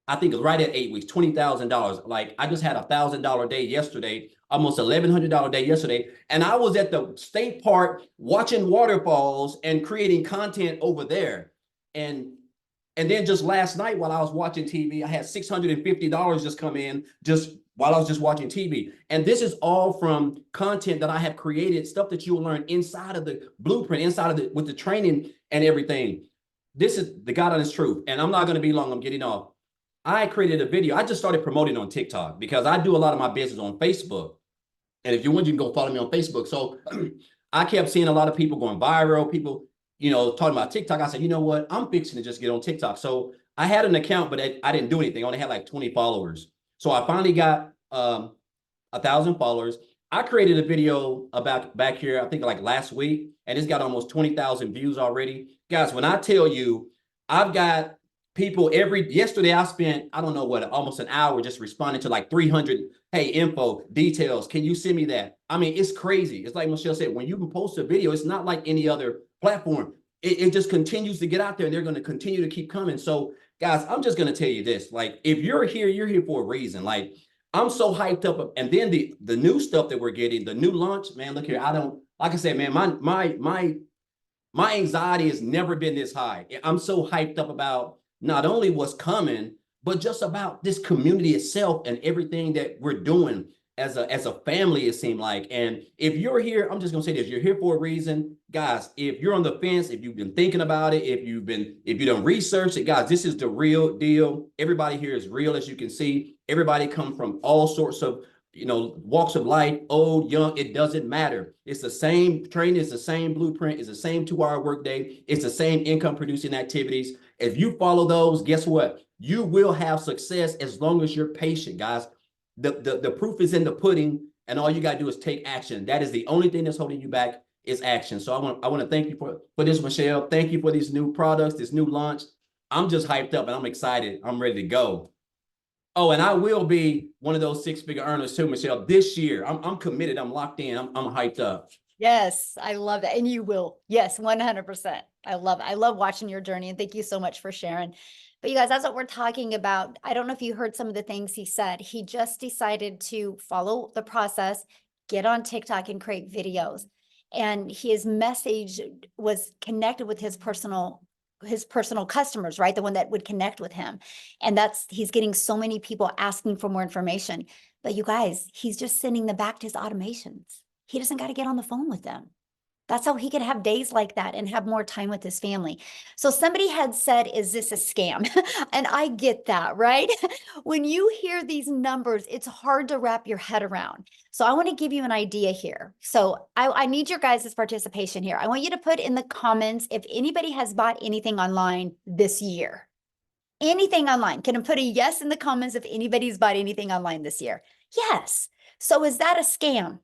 I think it's right at 8 weeks, $20,000. Like I just had $1,000 day yesterday, almost $1,100 day yesterday. And I was at the state park watching waterfalls and creating content over there. And then just last night while I was watching TV, I had $650 just come in just while I was just watching TV. And this is all from content that I have created, stuff that you will learn inside of the blueprint, with the training and everything. This is the God honest truth. And I'm not going to be long. I'm getting off. I created a video. I just started promoting on TikTok because I do a lot of my business on Facebook. And if you want, you can go follow me on Facebook. So I kept seeing a lot of people going viral, people, talking about TikTok. I said, you know what? I'm fixing to just get on TikTok. So I had an account, but I didn't do anything. I only had like 20 followers. So I finally got 1,000 followers. I created a video about back here, I think like last week, and it's got almost 20,000 views already. Guys, when I tell you, I've got people yesterday I spent, I don't know what, almost an hour just responding to like 300, hey, info, details. Can you send me that? I mean, it's crazy. It's like Michelle said, when you can post a video, it's not like any other platform. It just continues to get out there and they're going to continue to keep coming. So guys, I'm just going to tell you this, like, if you're here for a reason. Like, I'm so hyped up. And then the new stuff that we're getting, the new launch, man, look here. Like I said, man, my anxiety has never been this high. I'm so hyped up about not only what's coming, but just about this community itself and everything that we're doing as a family, it seemed like. And if you're here, I'm just gonna say this, you're here for a reason. Guys, if you're on the fence, if you've been thinking about it, if you don't research it, guys, this is the real deal. Everybody here is real, as you can see. Everybody come from all sorts of walks of life, old, young, it doesn't matter. It's the same training, it's the same blueprint, it's the same 2-hour workday, it's the same income producing activities. If you follow those, guess what? You will have success as long as you're patient, guys. The proof is in the pudding, and all you got to do is take action. That is the only thing that's holding you back is action. So I want to thank you for this, Michelle. Thank you for these new products, this new launch. I'm just hyped up and I'm excited. I'm ready to go. Oh, and I will be one of those 6-figure earners too, Michelle, this year. I'm committed. I'm locked in. I'm hyped up. Yes, I love that. And you will. Yes, 100%. I love it. I love watching your journey. And thank you so much for sharing. But you guys, that's what we're talking about. I don't know if you heard some of the things he said. He just decided to follow the process, get on TikTok and create videos. And his message was connected with his personal customers, right? The one that would connect with him. And he's getting so many people asking for more information. But you guys, he's just sending them back to his automations. He doesn't got to get on the phone with them. That's how he could have days like that and have more time with his family. So somebody had said, is this a scam? And I get that, right? When you hear these numbers, it's hard to wrap your head around. So I want to give you an idea here. So I need your guys' participation here. I want you to put in the comments if anybody has bought anything online this year. anything online? Can I put a yes in the comments if anybody's bought anything online this year? Yes. So is that a scam?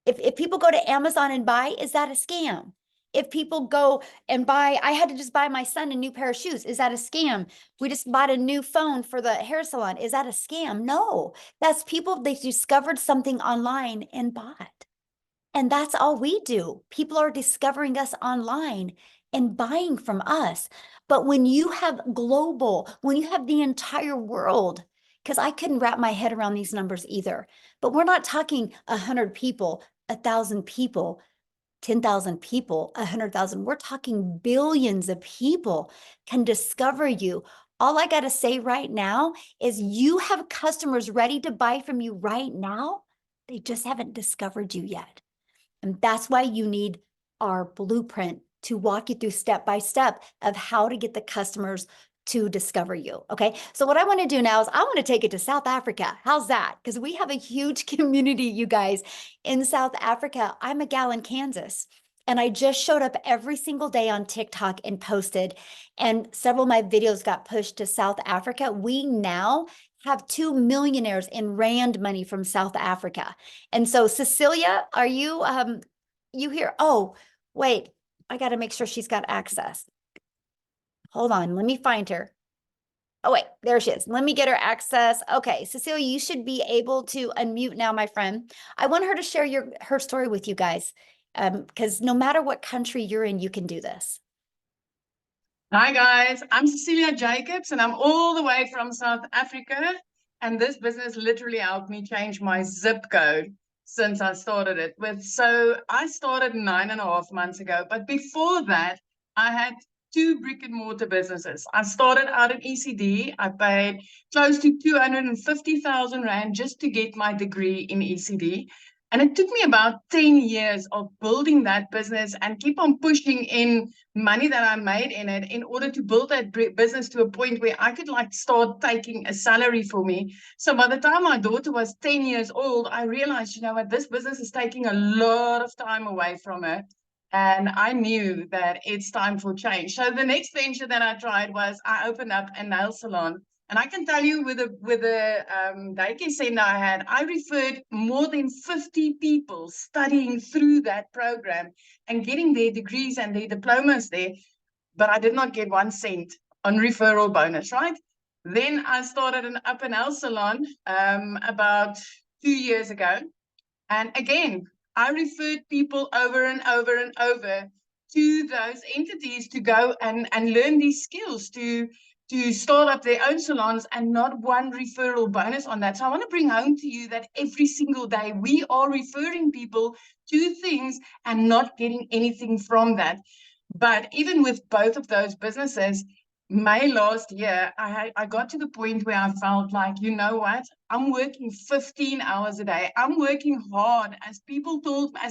If people go to Amazon and buy, is that a scam? If people go and buy, I had to just buy my son a new pair of shoes. Is that a scam? We just bought a new phone for the hair salon. Is that a scam? No, that's people, they discovered something online and bought. And that's all we do. People are discovering us online and buying from us. But when you have global, when you have the entire world, because I couldn't wrap my head around these numbers either, but we're not talking 100 people, 1,000 people, 10,000 people, 100,000. We're talking billions of people can discover you. All I got to say right now is you have customers ready to buy from you right now. They just haven't discovered you yet. And that's why you need our blueprint to walk you through step by step of how to get the customers to discover you. Okay. So what I want to do now is I want to take it to South Africa. How's that? Because we have a huge community, you guys, in South Africa. I'm a gal in Kansas. And I just showed up every single day on TikTok and posted, and several of my videos got pushed to South Africa. We now have 2 millionaires in Rand money from South Africa. And so Cecilia, are you here? Oh, wait, I got to make sure she's got access. Hold on, let me find her. Oh, wait, there she is. Let me get her access. Okay, Cecilia, you should be able to unmute now, my friend. I want her to share her story with you guys, because no matter what country you're in, you can do this. Hi guys, I'm Cecilia Jacobs and I'm all the way from South Africa, and this business literally helped me change my zip code since I started it with. So I started 9.5 months ago, but before that I had 2 brick and mortar businesses. I started out in ECD. I paid close to 250,000 Rand just to get my degree in ECD. And it took me about 10 years of building that business and keep on pushing in money that I made in it in order to build that business to a point where I could like start taking a salary for me. So by the time my daughter was 10 years old, I realized, you know what, this business is taking a lot of time away from her. And I knew that it's time for change. So the next venture that I tried was I opened up a nail salon. And I can tell you with the daycare center I had, I referred more than 50 people studying through that program and getting their degrees and their diplomas there. But I did not get 1 cent on referral bonus, right? Then I started an up and nail salon about 2 years ago. And again, I referred people over and over and over to those entities to go and learn these skills to start up their own salons, and not 1 referral bonus on that. So I want to bring home to you that every single day we are referring people to things and not getting anything from that. But even with both of those businesses, May last year, I got to the point where I felt like, you know what, I'm working 15 hours a day. I'm working hard as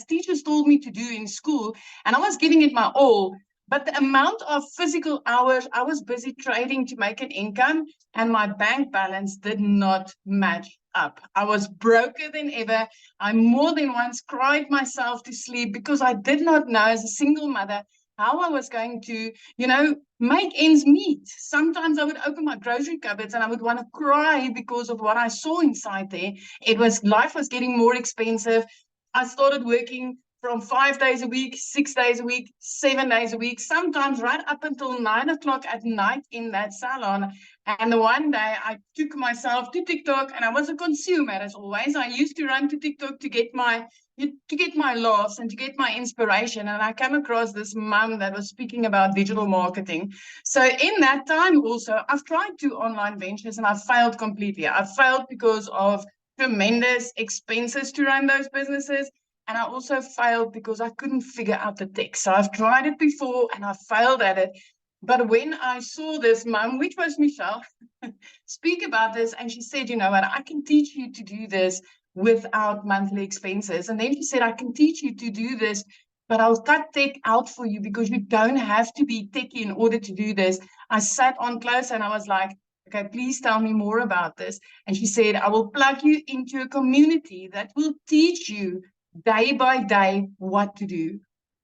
teachers told me to do in school, and I was giving it my all. But the amount of physical hours I was busy trading to make an income, and my bank balance did not match up. I was broker than ever. I more than once cried myself to sleep because I did not know, as a single mother, how I was going to, make ends meet. Sometimes I would open my grocery cupboards and I would want to cry because of what I saw inside there. Life was getting more expensive. I started working from 5 days a week, 6 days a week, 7 days a week, sometimes right up until 9 o'clock at night in that salon. And the one day I took myself to TikTok, and I was a consumer as always. I used to run to TikTok to get my laughs and to get my inspiration. And I came across this mom that was speaking about digital marketing. So in that time also, I've tried 2 online ventures and I've failed completely. I've failed because of tremendous expenses to run those businesses. And I also failed because I couldn't figure out the tech. So I've tried it before and I failed at it. But when I saw this mom, which was Michelle, speak about this, and she said, you know what, I can teach you to do this without monthly expenses. And then she said, I can teach you to do this, but I'll cut tech out for you because you don't have to be techie in order to do this. I sat on close and I was like, okay, please tell me more about this. And she said, I will plug you into a community that will teach you day by day what to do.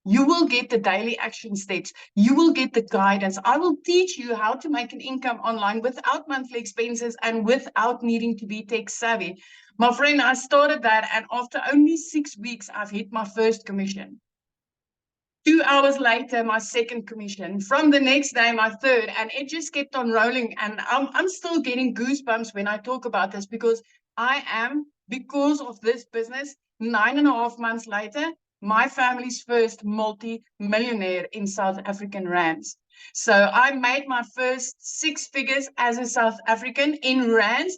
You will get the daily action steps. You will get the guidance. I will teach you how to make an income online without monthly expenses and without needing to be tech savvy. My friend, I started that, and after only 6 weeks, I've hit my first commission. 2 hours later, my second commission. From the next day, my third, and it just kept on rolling. And I'm still getting goosebumps when I talk about this, because I am, because of this business, 9.5 months later, my family's first multi-millionaire in South African rands. So I made my first 6 figures as a South African in rands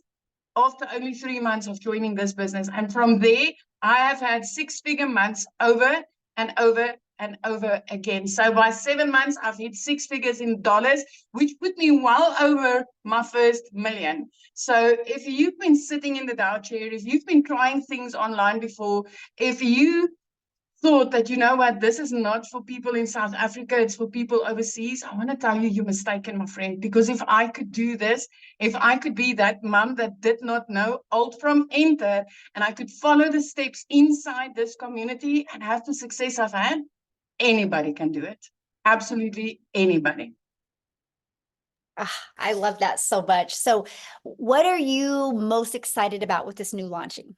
after only 3 months of joining this business. And from there, I have had 6-figure months over and over and over again. So by 7 months, I've hit 6 figures in dollars, which put me well over my first million. So if you've been sitting in the Dow chair, if you've been trying things online before, if you thought that, you know what, this is not for people in South Africa, it's for people overseas, I want to tell you, you're mistaken, my friend. Because if I could do this, if I could be that mom that did not know alt from enter, and I could follow the steps inside this community and have the success I've had, anybody can do it. Absolutely anybody. I love that so much. So what are you most excited about with this new launching?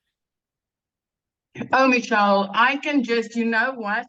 Oh, Michelle, I can just, you know what?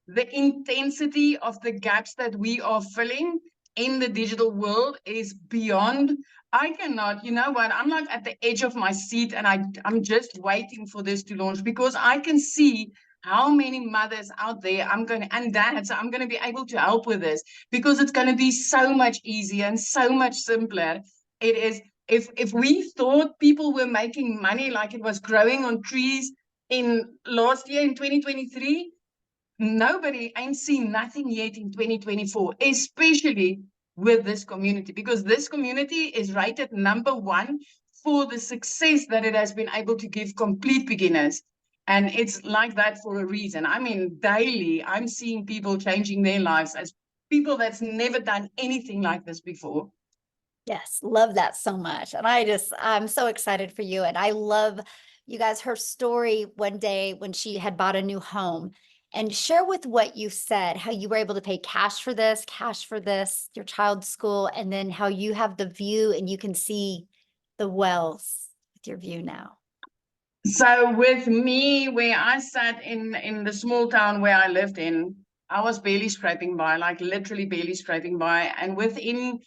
The intensity of the gaps that we are filling in the digital world is beyond. I cannot, you know what? I'm like at the edge of my seat, and I'm just waiting for this to launch, because I can see how many mothers out there and dads, I'm going to be able to help with this, because it's going to be so much easier and so much simpler. It is, if we thought people were making money like it was growing on trees in last year in 2023, nobody ain't seen nothing yet in 2024, especially with this community, because this community is rated #1 for the success that it has been able to give complete beginners. And it's like that for a reason. I mean, daily, I'm seeing people changing their lives as people that's never done anything like this before. Yes, love that so much. And I'm so excited for you. And I love, you guys, her story one day when she had bought a new home. And share with what you said, how you were able to pay cash for this, your child's school, and then how you have the view and you can see the wells with your view now. So with me, where I sat in the small town where I lived in, I was barely scraping by, like literally barely scraping by. And within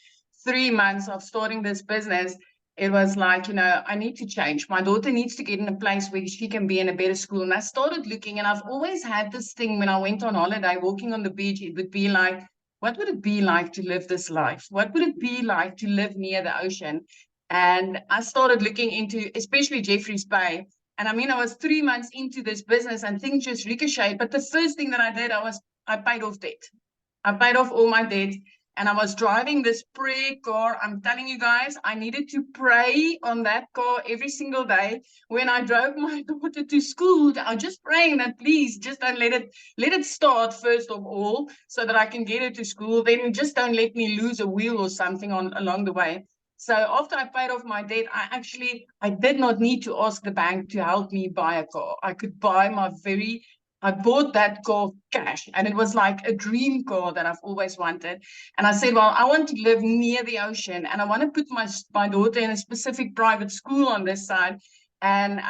3 months of starting this business, it was like, you know, I need to change. My daughter needs to get in a place where she can be in a better school. And I started looking, and I've always had this thing when I went on holiday, walking on the beach, it would be like, what would it be like to live this life? What would it be like to live near the ocean? And I started looking into, especially Jeffreys Bay. And I mean, I was 3 months into this business and things just ricocheted. But the first thing that I did, I paid off debt. I paid off all my debt, and I was driving this prayer car. I'm telling you guys, I needed to pray on that car every single day. When I drove my daughter to school, I was just praying that please just don't let it start first of all, so that I can get her to school. Then just don't let me lose a wheel or something along the way. So after I paid off my debt, I did not need to ask the bank to help me buy a car. I could buy I bought that car cash, and it was like a dream car that I've always wanted. And I said, well, I want to live near the ocean, and I want to put my daughter in a specific private school on this side. And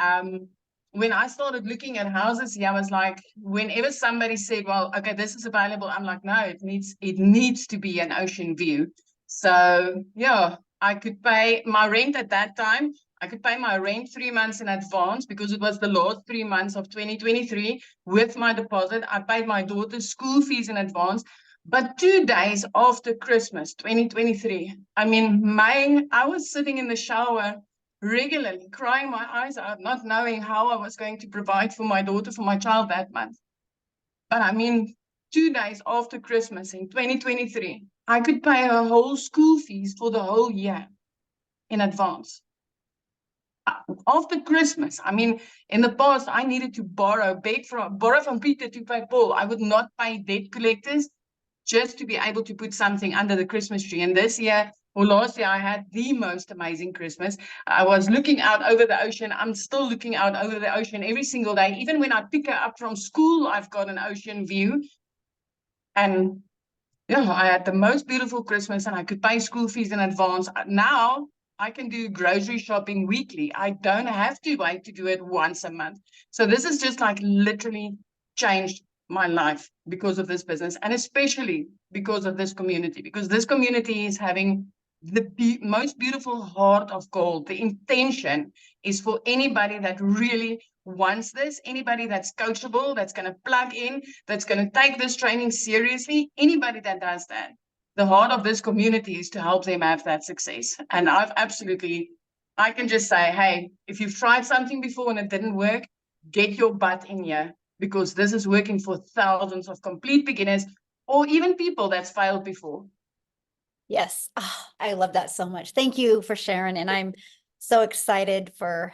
when I started looking at houses, I was like, whenever somebody said, well, okay, this is available, I'm like, no, it needs to be an ocean view. So yeah, I could pay my rent at that time. I could pay my rent 3 months in advance, because it was the last 3 months of 2023 with my deposit. I paid my daughter's school fees in advance. But 2 days after Christmas 2023, I mean, I was sitting in the shower regularly, crying my eyes out, not knowing how I was going to provide for my daughter, for my child that month. But I mean, 2 days after Christmas in 2023, I could pay her whole school fees for the whole year in advance. After Christmas, I mean, in the past, I needed to borrow from Peter to pay Paul. I would not pay debt collectors just to be able to put something under the Christmas tree. And this year, or last year, I had the most amazing Christmas. I was looking out over the ocean. I'm still looking out over the ocean every single day. Even when I pick her up from school, I've got an ocean view. And yeah, I had the most beautiful Christmas and I could pay school fees in advance. Now I can do grocery shopping weekly. I don't have to wait to do it once a month. So this has just like literally changed my life because of this business, and especially because of this community, because this community is having the most beautiful heart of gold. The intention is for anybody that really wants this, anybody that's coachable, that's going to plug in, that's going to take this training seriously, anybody that does that. The heart of this community is to help them have that success. And I can just say, hey, if you've tried something before and it didn't work, get your butt in here, because this is working for thousands of complete beginners or even people that's failed before. Yes. Ah, I love that so much. Thank you for sharing. And I'm so excited for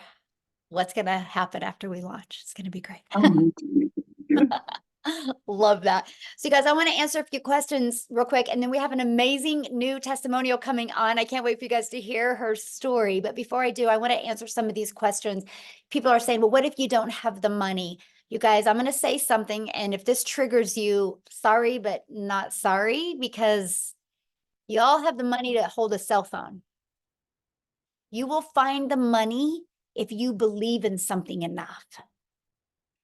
what's going to happen after we launch. It's going to be great. Love that. So you guys, I want to answer a few questions real quick, and then we have an amazing new testimonial coming on. I can't wait for you guys to hear her story. But before I do, I want to answer some of these questions. People are saying, well, what if you don't have the money? You guys, I'm going to say something, and if this triggers you, sorry, but not sorry, because you all have the money to hold a cell phone. You will find the money if you believe in something enough.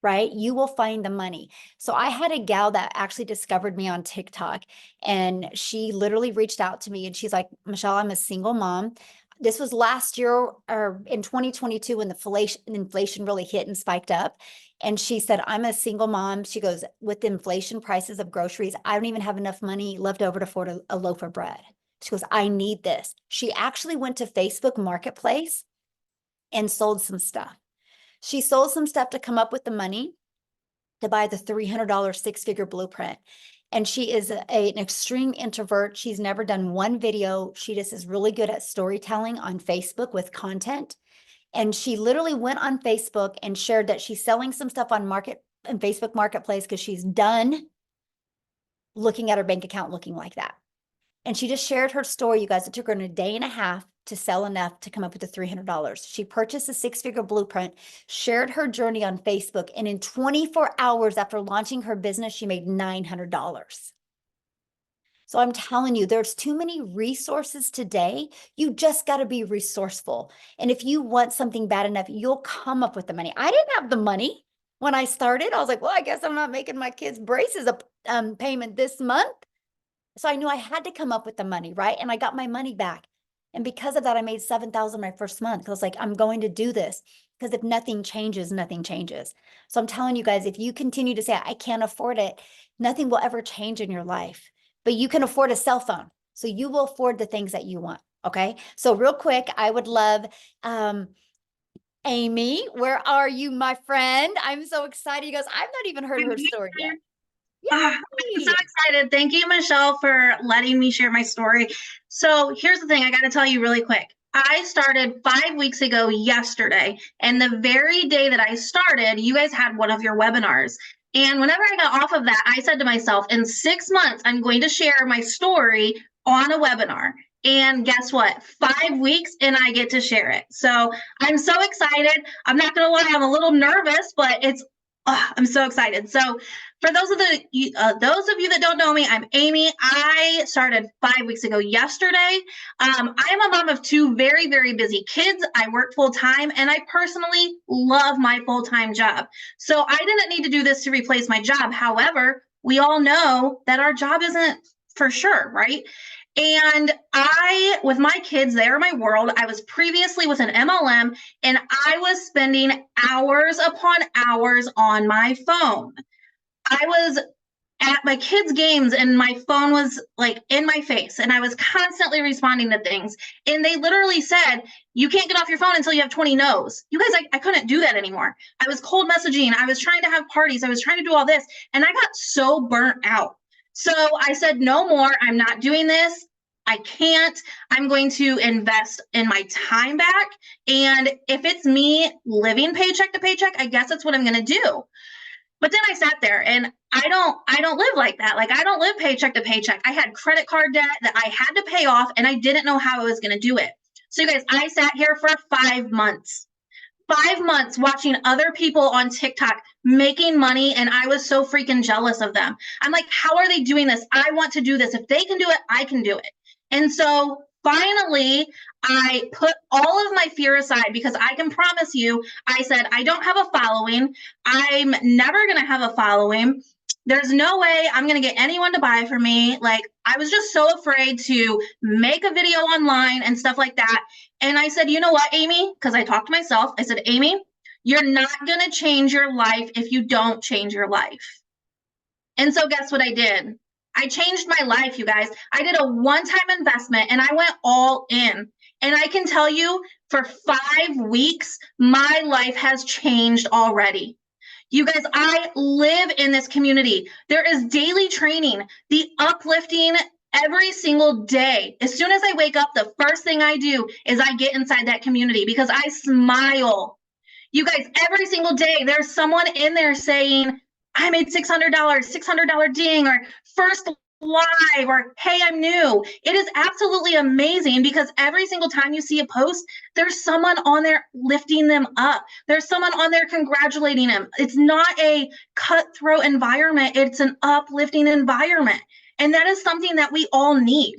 Right? You will find the money. So I had a gal that actually discovered me on TikTok, and she literally reached out to me and she's like, Michelle, I'm a single mom. This was last year or in 2022 when the inflation really hit and spiked up. And she said, I'm a single mom. She goes, with the inflation prices of groceries, I don't even have enough money left over to afford a loaf of bread. She goes, I need this. She actually went to Facebook Marketplace and sold some stuff. She sold some stuff to come up with the money to buy the $300 six-figure blueprint. And she is an extreme introvert. She's never done one video. She just is really good at storytelling on Facebook with content. And she literally went on Facebook and shared that she's selling some stuff on Facebook Marketplace because she's done looking at her bank account looking like that. And she just shared her story, you guys. It took her a day and a half to sell enough to come up with the $300. She purchased a six-figure blueprint, shared her journey on Facebook, and in 24 hours after launching her business, she made $900. So I'm telling you, there's too many resources today. You just got to be resourceful. And if you want something bad enough, you'll come up with the money. I didn't have the money when I started. I was like, well, I guess I'm not making my kids' braces a payment this month. So I knew I had to come up with the money, right? And I got my money back. And because of that, I made $7,000 my first month. Because I was like, I'm going to do this. Because if nothing changes, nothing changes. So I'm telling you guys, if you continue to say, I can't afford it, nothing will ever change in your life. But you can afford a cell phone. So you will afford the things that you want. Okay. So real quick, I would love, Amy, where are you, my friend? I'm so excited. You guys, I've not even heard her story yet. I'm so excited. Thank you, Michelle, for letting me share my story. So here's the thing. I got to tell you really quick. I started 5 weeks ago yesterday. And the very day that I started, you guys had one of your webinars. And whenever I got off of that, I said to myself, in 6 months, I'm going to share my story on a webinar. And guess what? 5 weeks and I get to share it. So I'm so excited. I'm not going to lie, I'm a little nervous, but I'm so excited. So for those of you that don't know me, I'm Amy. I started 5 weeks ago yesterday. I am a mom of 2 very, very busy kids. I work full time, and I personally love my full-time job. So I didn't need to do this to replace my job. However, we all know that our job isn't for sure, right? And with my kids, they are my world. I was previously with an MLM, and I was spending hours upon hours on my phone. I was at my kids' games and my phone was like in my face, and I was constantly responding to things. And they literally said, you can't get off your phone until you have 20 no's. You guys, I couldn't do that anymore. I was cold messaging. I was trying to have parties. I was trying to do all this, and I got so burnt out. So I said, no more. I'm not doing this. I can't. I'm going to invest in my time back. And if it's me living paycheck to paycheck, I guess that's what I'm going to do. But then I sat there, and I don't live like that. Like, I don't live paycheck to paycheck. I had credit card debt that I had to pay off, and I didn't know how I was going to do it. So you guys, I sat here for 5 months. 5 months watching other people on TikTok making money, and I was so freaking jealous of them. I'm like, how are they doing this? I want to do this. If they can do it, I can do it. And so finally, I put all of my fear aside because I can promise you, I said, I don't have a following. I'm never going to have a following. There's no way I'm going to get anyone to buy from me. Like, I was just so afraid to make a video online and stuff like that. And I said, you know what, Amy? Because I talked to myself. I said, Amy, you're not going to change your life if you don't change your life. And so guess what I did? I changed my life, you guys. I did a one-time investment and I went all in. And I can tell you, for 5 weeks, my life has changed already. You guys, I live in this community. There is daily training, the uplifting every single day. As soon as I wake up, the first thing I do is I get inside that community because I smile. You guys, every single day, there's someone in there saying, I made $600 ding, or first live, or hey, I'm new. It is absolutely amazing because every single time you see a post, there's someone on there lifting them up. There's someone on there congratulating them. It's not a cutthroat environment. It's an uplifting environment. And that is something that we all need.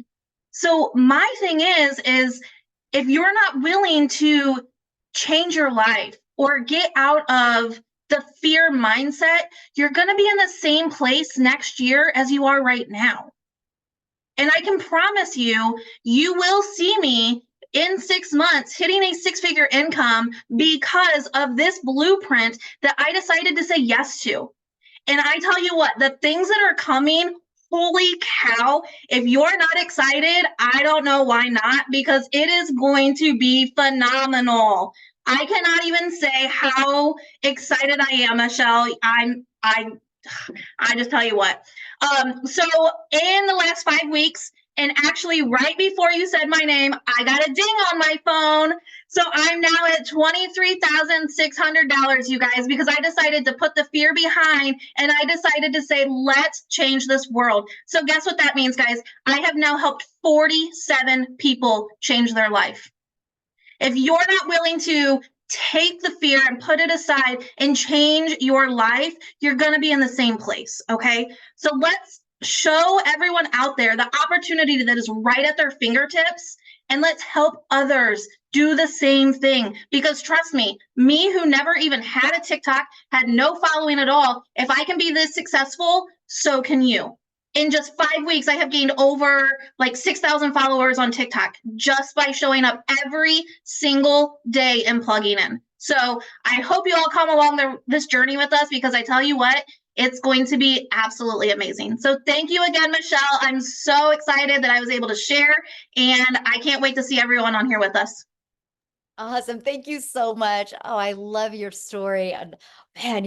So my thing is if you're not willing to change your life or get out of the fear mindset, you're going to be in the same place next year as you are right now. And I can promise you, you will see me in 6 months hitting a 6-figure income because of this blueprint that I decided to say yes to. And I tell you what, the things that are coming, holy cow, if you're not excited, I don't know why not, because it is going to be phenomenal. I cannot even say how excited I am, Michelle. I just tell you what. So in the last 5 weeks, and actually right before you said my name, I got a ding on my phone. So I'm now at $23,600, you guys, because I decided to put the fear behind and I decided to say, let's change this world. So guess what that means, guys? I have now helped 47 people change their life. If you're not willing to take the fear and put it aside and change your life, you're going to be in the same place, okay? So let's show everyone out there the opportunity that is right at their fingertips, and let's help others do the same thing. Because trust me who never even had a TikTok, had no following at all, if I can be this successful, so can you. In just 5 weeks, I have gained over like 6,000 followers on TikTok just by showing up every single day and plugging in. So I hope you all come along this journey with us, because I tell you what, it's going to be absolutely amazing. So thank you again, Michelle. I'm so excited that I was able to share, and I can't wait to see everyone on here with us. Awesome. Thank you so much. Oh, I love your story. And man,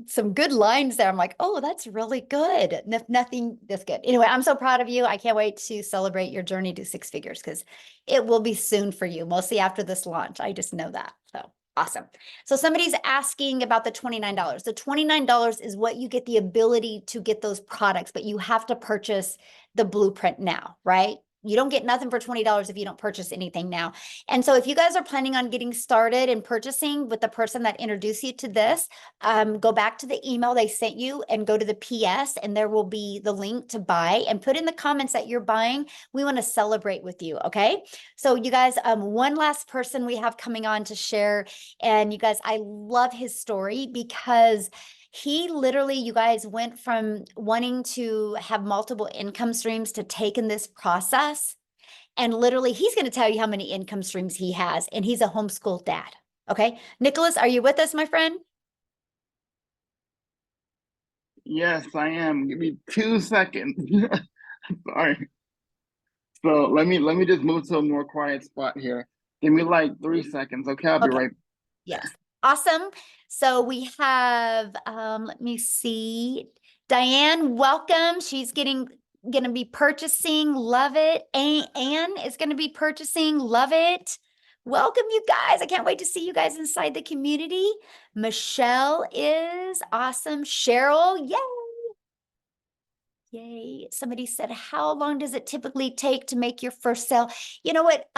some good lines there. I'm like, oh, that's really good. Nothing this good. Anyway, I'm so proud of you. I can't wait to celebrate your journey to 6 figures, because it will be soon for you, mostly after this launch. I just know that. So awesome. So somebody's asking about the $29. The $29 is what you get the ability to get those products, but you have to purchase the blueprint now, right? You don't get nothing for $20 if you don't purchase anything now. And so if you guys are planning on getting started and purchasing with the person that introduced you to this, go back to the email they sent you and go to the PS, and there will be the link to buy, and put in the comments that you're buying. We want to celebrate with you. Okay. So you guys, one last person we have coming on to share. And you guys, I love his story, because he literally, you guys, went from wanting to have multiple income streams to taking this process. And literally, he's going to tell you how many income streams he has. And he's a homeschool dad. Okay. Nicholas, are you with us, my friend? Yes, I am. Give me 2 seconds. Sorry. So let me just move to a more quiet spot here. Give me like 3 seconds. Okay, I'll be right back. Yes. Awesome. So we have, let me see, Diane, welcome. She's going to be purchasing. Love it. Anne is going to be purchasing. Love it. Welcome, you guys. I can't wait to see you guys inside the community. Michelle is awesome. Cheryl, yay. Yay. Somebody said, how long does it typically take to make your first sale? You know what?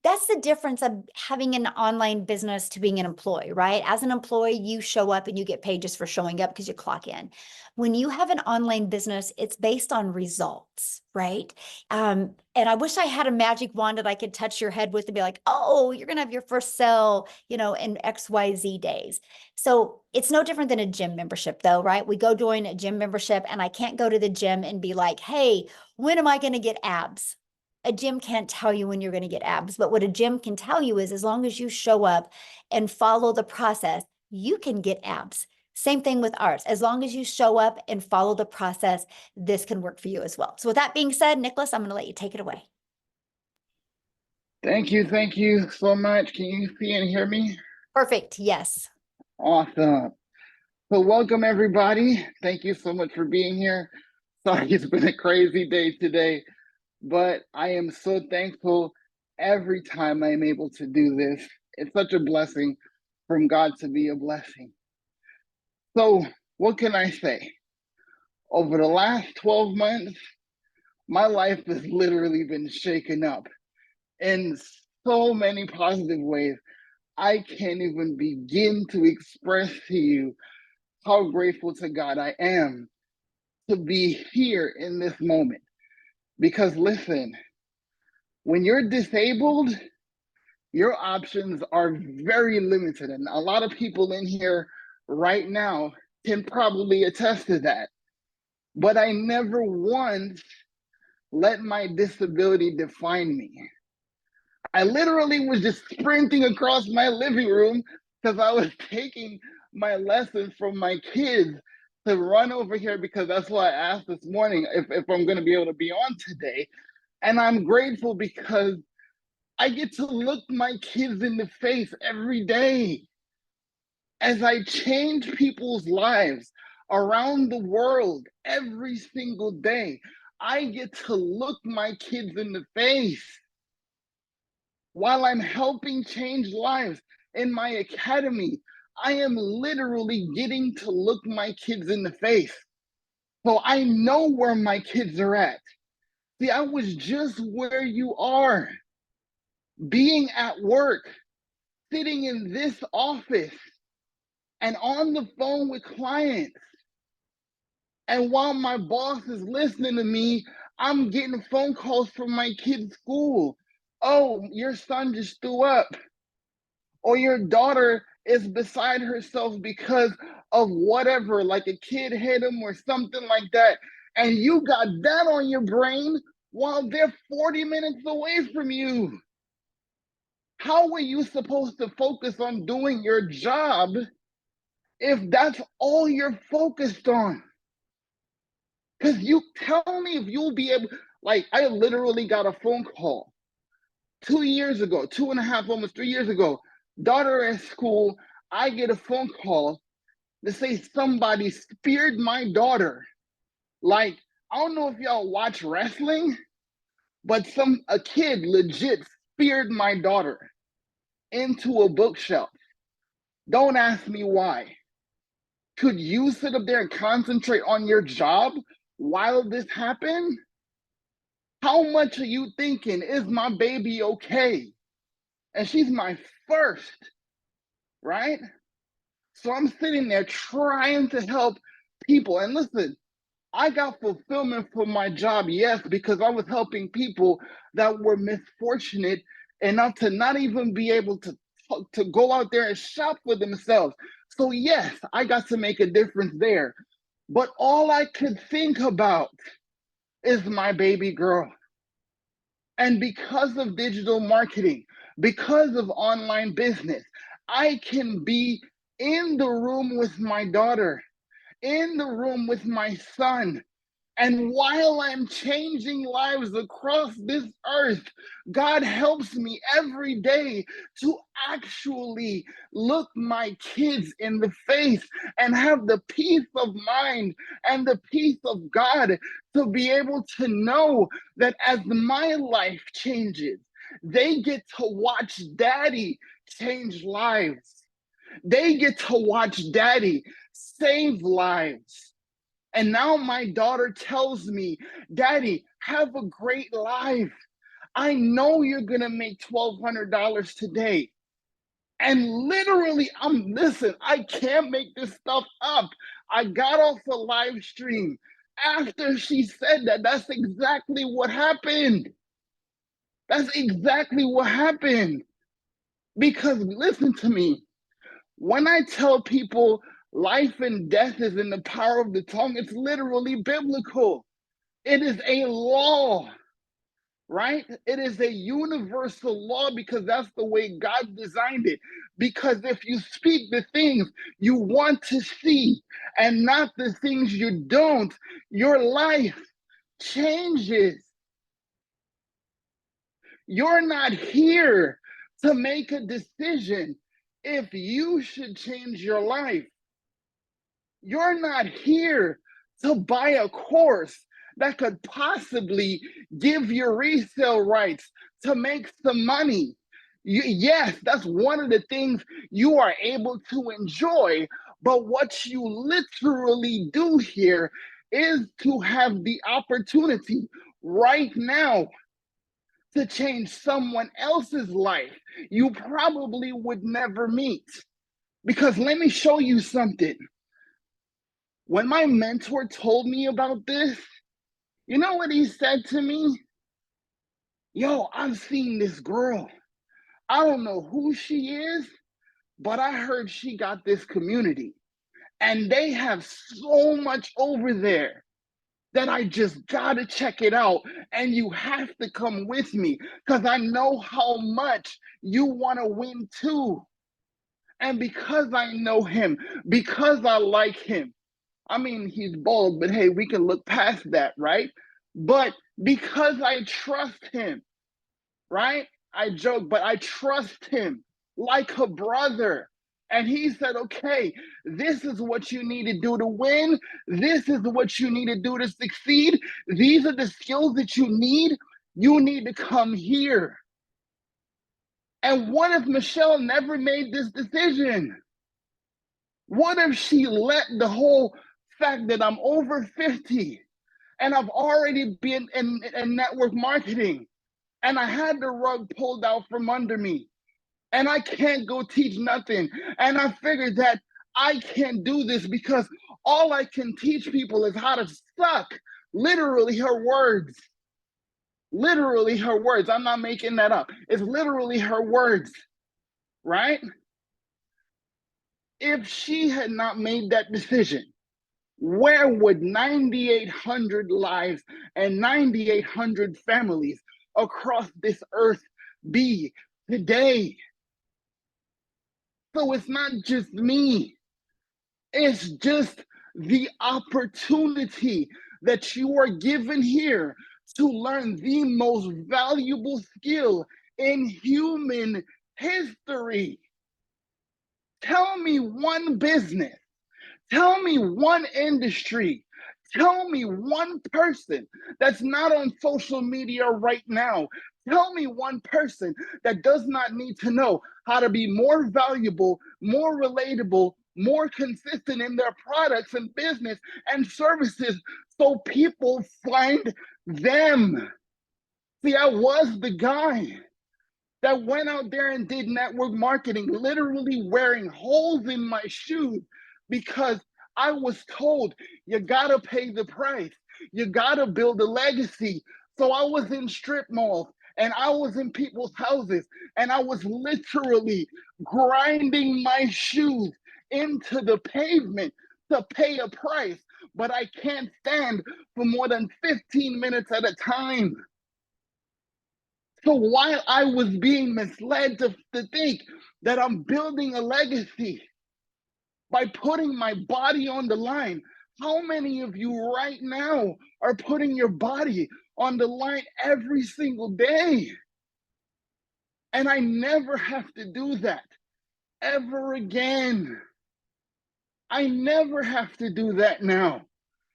That's the difference of having an online business to being an employee, right? As an employee, you show up and you get paid just for showing up because you clock in. When you have an online business, it's based on results, right? And I wish I had a magic wand that I could touch your head with and be like, oh, you're going to have your first sale, you know, in XYZ days. So it's no different than a gym membership though, right? We go join a gym membership and I can't go to the gym and be like, hey, when am I going to get abs? A gym can't tell you when you're going to get abs, but what a gym can tell you is as long as you show up and follow the process, you can get abs. Same thing with ours. As long as you show up and follow the process, this can work for you as well. So with that being said, Nicholas, I'm going to let you take it away. Thank you so much. Can you see and hear me? Perfect. Yes. Awesome. So welcome everybody. Thank you so much for being here. Sorry, it's been a crazy day today, but I am so thankful every time I'm able to do this. It's such a blessing from God to be a blessing. So what can I say? Over the last 12 months, my life has literally been shaken up in so many positive ways. I can't even begin to express to you how grateful to God I am to be here in this moment. Because listen, when you're disabled, your options are very limited. And a lot of people in here right now can probably attest to that. But I never once let my disability define me. I literally was just sprinting across my living room because I was taking my lessons from my kids to run over here because that's why I asked this morning if I'm going to be able to be on today. And I'm grateful because I get to look my kids in the face every day as I change people's lives around the world every single day. I get to look my kids in the face while I'm helping change lives in my academy. I am literally getting to look my kids in the face. So I know where my kids are at. See, I was just where you are, being at work, sitting in this office and on the phone with clients. And while my boss is listening to me, I'm getting phone calls from my kids' school. Oh, your son just threw up. Or your daughter is beside herself because of whatever, like a kid hit him or something like that. And you got that on your brain while they're 40 minutes away from you. How are you supposed to focus on doing your job if that's all you're focused on? Because you tell me if you'll be able, like, I literally got a phone call 2 years ago, 2.5, almost 3 years ago, daughter at school, I get a phone call to say somebody speared my daughter. Like, I don't know if y'all watch wrestling, but a kid legit speared my daughter into a bookshelf. Don't ask me why. Could you sit up there and concentrate on your job while this happened? How much are you thinking, is my baby okay? And she's my first, right? So I'm sitting there trying to help people. And listen, I got fulfillment from my job, yes, because I was helping people that were misfortunate enough to not even be able to go out there and shop for themselves. So yes, I got to make a difference there. But all I could think about is my baby girl. And because of digital marketing, because of online business, I can be in the room with my daughter, in the room with my son. And while I'm changing lives across this earth, God helps me every day to actually look my kids in the face and have the peace of mind and the peace of God to be able to know that as my life changes, they get to watch daddy change lives. They get to watch daddy save lives. And now my daughter tells me, Daddy, have a great life. I know you're going to make $1,200 today. And literally, listen, I can't make this stuff up. I got off a live stream after she said that. That's exactly what happened. That's exactly what happened. Because listen to me, when I tell people life and death is in the power of the tongue, it's literally biblical. It is a law, right? It is a universal law because that's the way God designed it. Because if you speak the things you want to see and not the things you don't, your life changes. You're not here to make a decision if you should change your life. You're not here to buy a course that could possibly give you resale rights to make some money. Yes, that's one of the things you are able to enjoy, but what you literally do here is to have the opportunity right now to change someone else's life you probably would never meet. Because let me show you something. When my mentor told me about this, you know what he said to me? Yo, I've seen this girl. I don't know who she is, but I heard she got this community. And they have so much over there that I just gotta check it out. And you have to come with me because I know how much you wanna win too. And because I know him, because I like him, I mean, he's bald, but hey, we can look past that, right? But because I trust him, right? I joke, but I trust him like a brother. And he said, okay, this is what you need to do to win. This is what you need to do to succeed. These are the skills that you need. You need to come here. And what if Michelle never made this decision? What if she let the whole fact that I'm over 50 and I've already been in network marketing and I had the rug pulled out from under me and I can't go teach nothing. And I figured that I can't do this because all I can teach people is how to suck. Literally her words. Literally her words. I'm not making that up. It's literally her words, right? If she had not made that decision, where would 9,800 lives and 9,800 families across this earth be today? So it's not just me. It's just the opportunity that you are given here to learn the most valuable skill in human history. Tell me one business. Tell me one industry. Tell me one person that's not on social media right now. Tell me one person that does not need to know how to be more valuable, more relatable, more consistent in their products and business and services so people find them. See, I was the guy that went out there and did network marketing, literally wearing holes in my shoes because I was told you gotta pay the price. You gotta build a legacy. So I was in strip malls and I was in people's houses and I was literally grinding my shoes into the pavement to pay a price, but I can't stand for more than 15 minutes at a time. So while I was being misled to think that I'm building a legacy by putting my body on the line, how many of you right now are putting your body on the line every single day? And I never have to do that ever again. I never have to do that now.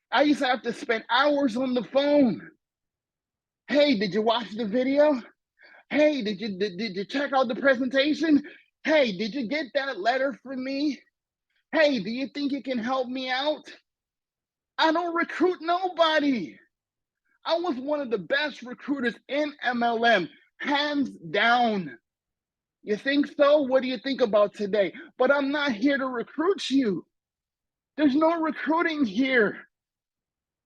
I used to have to spend hours on the phone. Hey, did you watch the video? Hey, did you check out the presentation? Hey, did you get that letter from me? Hey, do you think you can help me out? I don't recruit nobody. I was one of the best recruiters in MLM, hands down. You think so? What do you think about today? But I'm not here to recruit you. There's no recruiting here.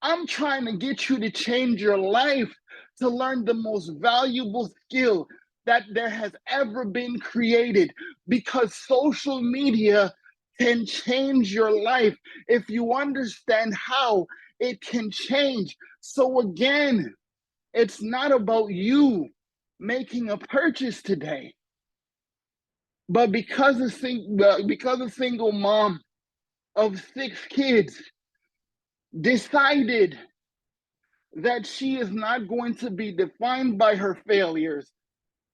I'm trying to get you to change your life, to learn the most valuable skill that there has ever been created, because social media can change your life if you understand how it can change. So again, it's not about you making a purchase today, but because a single mom of 6 kids decided that she is not going to be defined by her failures,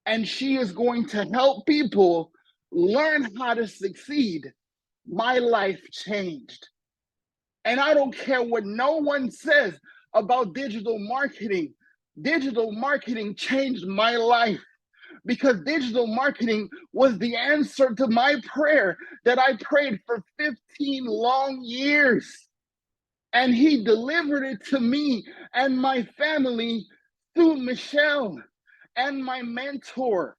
and she is going to help people learn how to succeed, my life changed. And I don't care what no one says about digital marketing. Digital marketing changed my life, because digital marketing was the answer to my prayer that I prayed for 15 long years. And he delivered it to me and my family through Michelle and my mentor.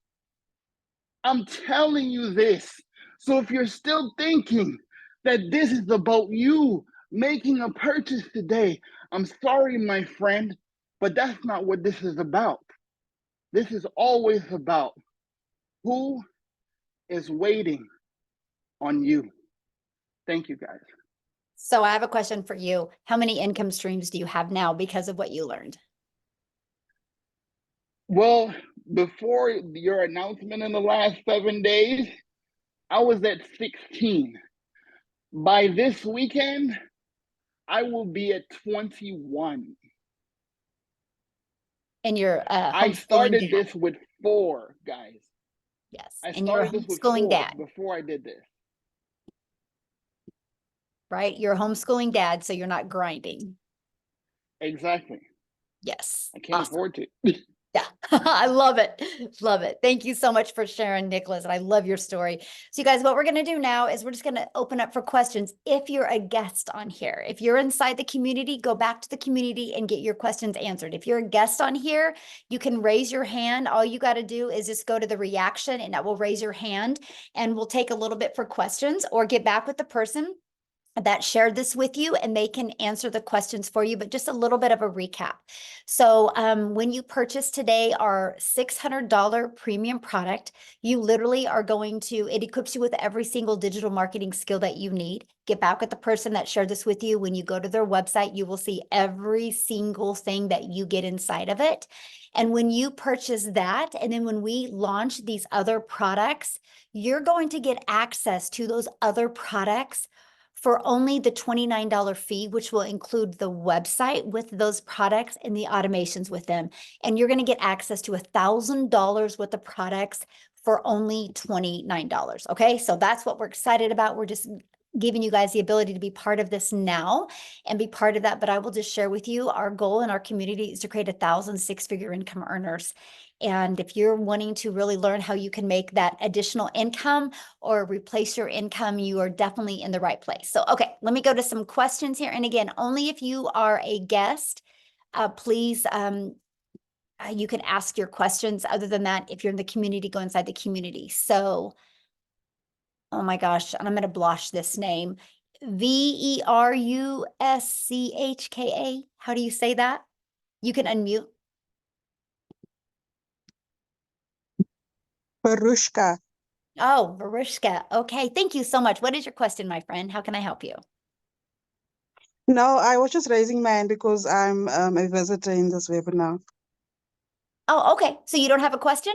I'm telling you this. So if you're still thinking that this is about you making a purchase today, I'm sorry, my friend, but that's not what this is about. This is always about who is waiting on you. Thank you, guys. So I have a question for you. How many income streams do you have now because of what you learned? Well, before your announcement in the last 7 days, I was at 16. By this weekend, I will be at 21. And you're I homeschooling started dad. this with 4, guys. Yes. I And you're a started this with homeschooling 4 dad, before I did this. right? You're a homeschooling dad, so you're not grinding. Exactly. Yes. I can't Awesome. afford to. Yeah, I love it. Love it. Thank you so much for sharing, Nicholas. And I love your story. So you guys, what we're going to do now is we're just going to open up for questions. If you're a guest on here, if you're inside the community, go back to the community and get your questions answered. If you're a guest on here, you can raise your hand. All you got to do is just go to the reaction and that will raise your hand, and we'll take a little bit for questions or get back with the person that shared this with you, and they can answer the questions for you, but just a little bit of a recap. So when you purchase today our $600 premium product, you literally are going to, it equips you with every single digital marketing skill that you need. Get back with the person that shared this with you. When you go to their website, you will see every single thing that you get inside of it. And when you purchase that, and then when we launch these other products, you're going to get access to those other products for only the $29 fee, which will include the website with those products and the automations with them. And you're going to get access to $1,000 worth of products for only $29. Okay, so that's what we're excited about. We're just giving you guys the ability to be part of this now and be part of that. But I will just share with you, our goal in our community is to create 1,000 six-figure income earners. And if you're wanting to really learn how you can make that additional income or replace your income, you are definitely in the right place. So, okay, let me go to some questions here. And again, only if you are a guest, please, you can ask your questions. Other than that, if you're in the community, go inside the community. So, oh my gosh, and I'm going to blush this name. Veruschka. How do you say that? You can unmute. Veruschka. Oh, Veruschka. Okay, thank you so much. What is your question, my friend? How can I help you? No, I was just raising my hand because I'm a visitor in this webinar. Oh, okay. So you don't have a question?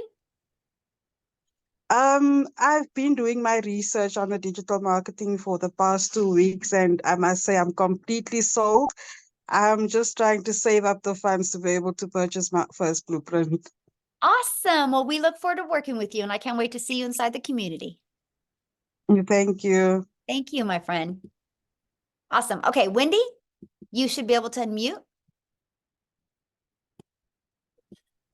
I've been doing my research on the digital marketing for the past 2 weeks, and I must say I'm completely sold. I'm just trying to save up the funds to be able to purchase my first blueprint. Awesome. Well, we look forward to working with you, and I can't wait to see you inside the community. Thank you. Thank you, my friend. Awesome. Okay, Wendy, you should be able to unmute.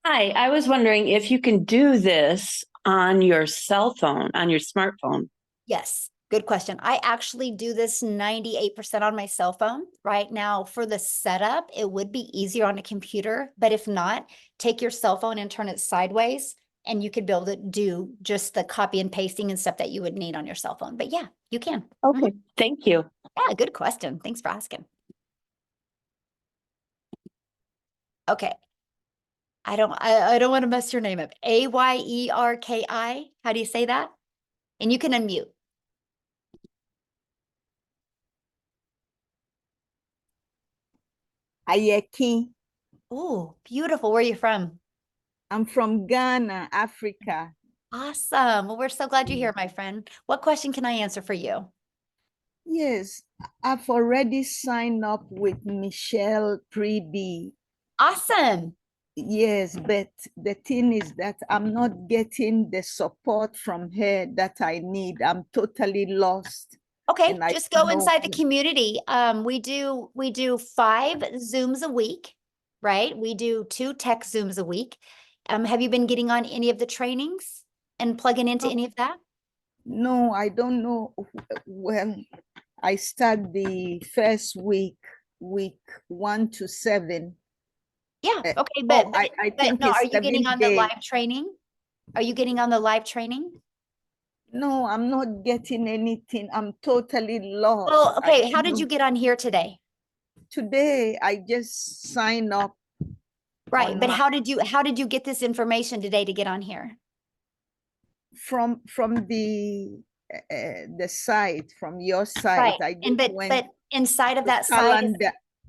Hi, I was wondering if you can do this on your cell phone, on your smartphone. Yes. Good question. I actually do this 98% on my cell phone right now. For the setup, it would be easier on a computer, but if not, take your cell phone and turn it sideways and you could be able to do just the copy and pasting and stuff that you would need on your cell phone. But yeah, you can. Okay, thank you. Yeah, good question. Thanks for asking. Okay. I don't want to mess your name up. Ayerki. How do you say that? And you can unmute. Ayeki. Oh, beautiful. Where are you from? I'm from Ghana, Africa. Awesome. Well, we're so glad you're here, my friend. What question can I answer for you? Yes, I've already signed up with Michelle Preby. Awesome. Yes, but the thing is that I'm not getting the support from her that I need. I'm totally lost. Okay, And I just go don't know inside the what- community. We do 5 Zooms a week, right? We do 2 tech Zooms a week. Have you been getting on any of the trainings and plugging into any of that? No, I don't know. Well, I start the first week 1 to 7. Yeah, Uh, okay, oh, I think no, it's are you getting 7 on the day. live training? Are you getting on the live training? No, I'm not getting anything. I'm totally lost. Well, I okay, don't how did you know. get on here today? Today, I just signed up. Right, on but my- how did you get this information today to get on here? from the site, from your site. Right, I and just went but inside of to that site is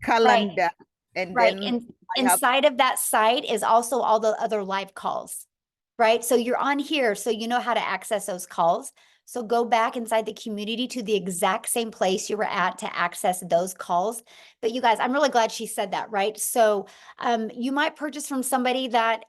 calendar, and right, then and I have inside of that site is also all the other live calls, right? So you're on here, so you know how to access those calls. So go back inside the community to the exact same place you were at to access those calls. But you guys, I'm really glad she said that, right? So you might purchase from somebody that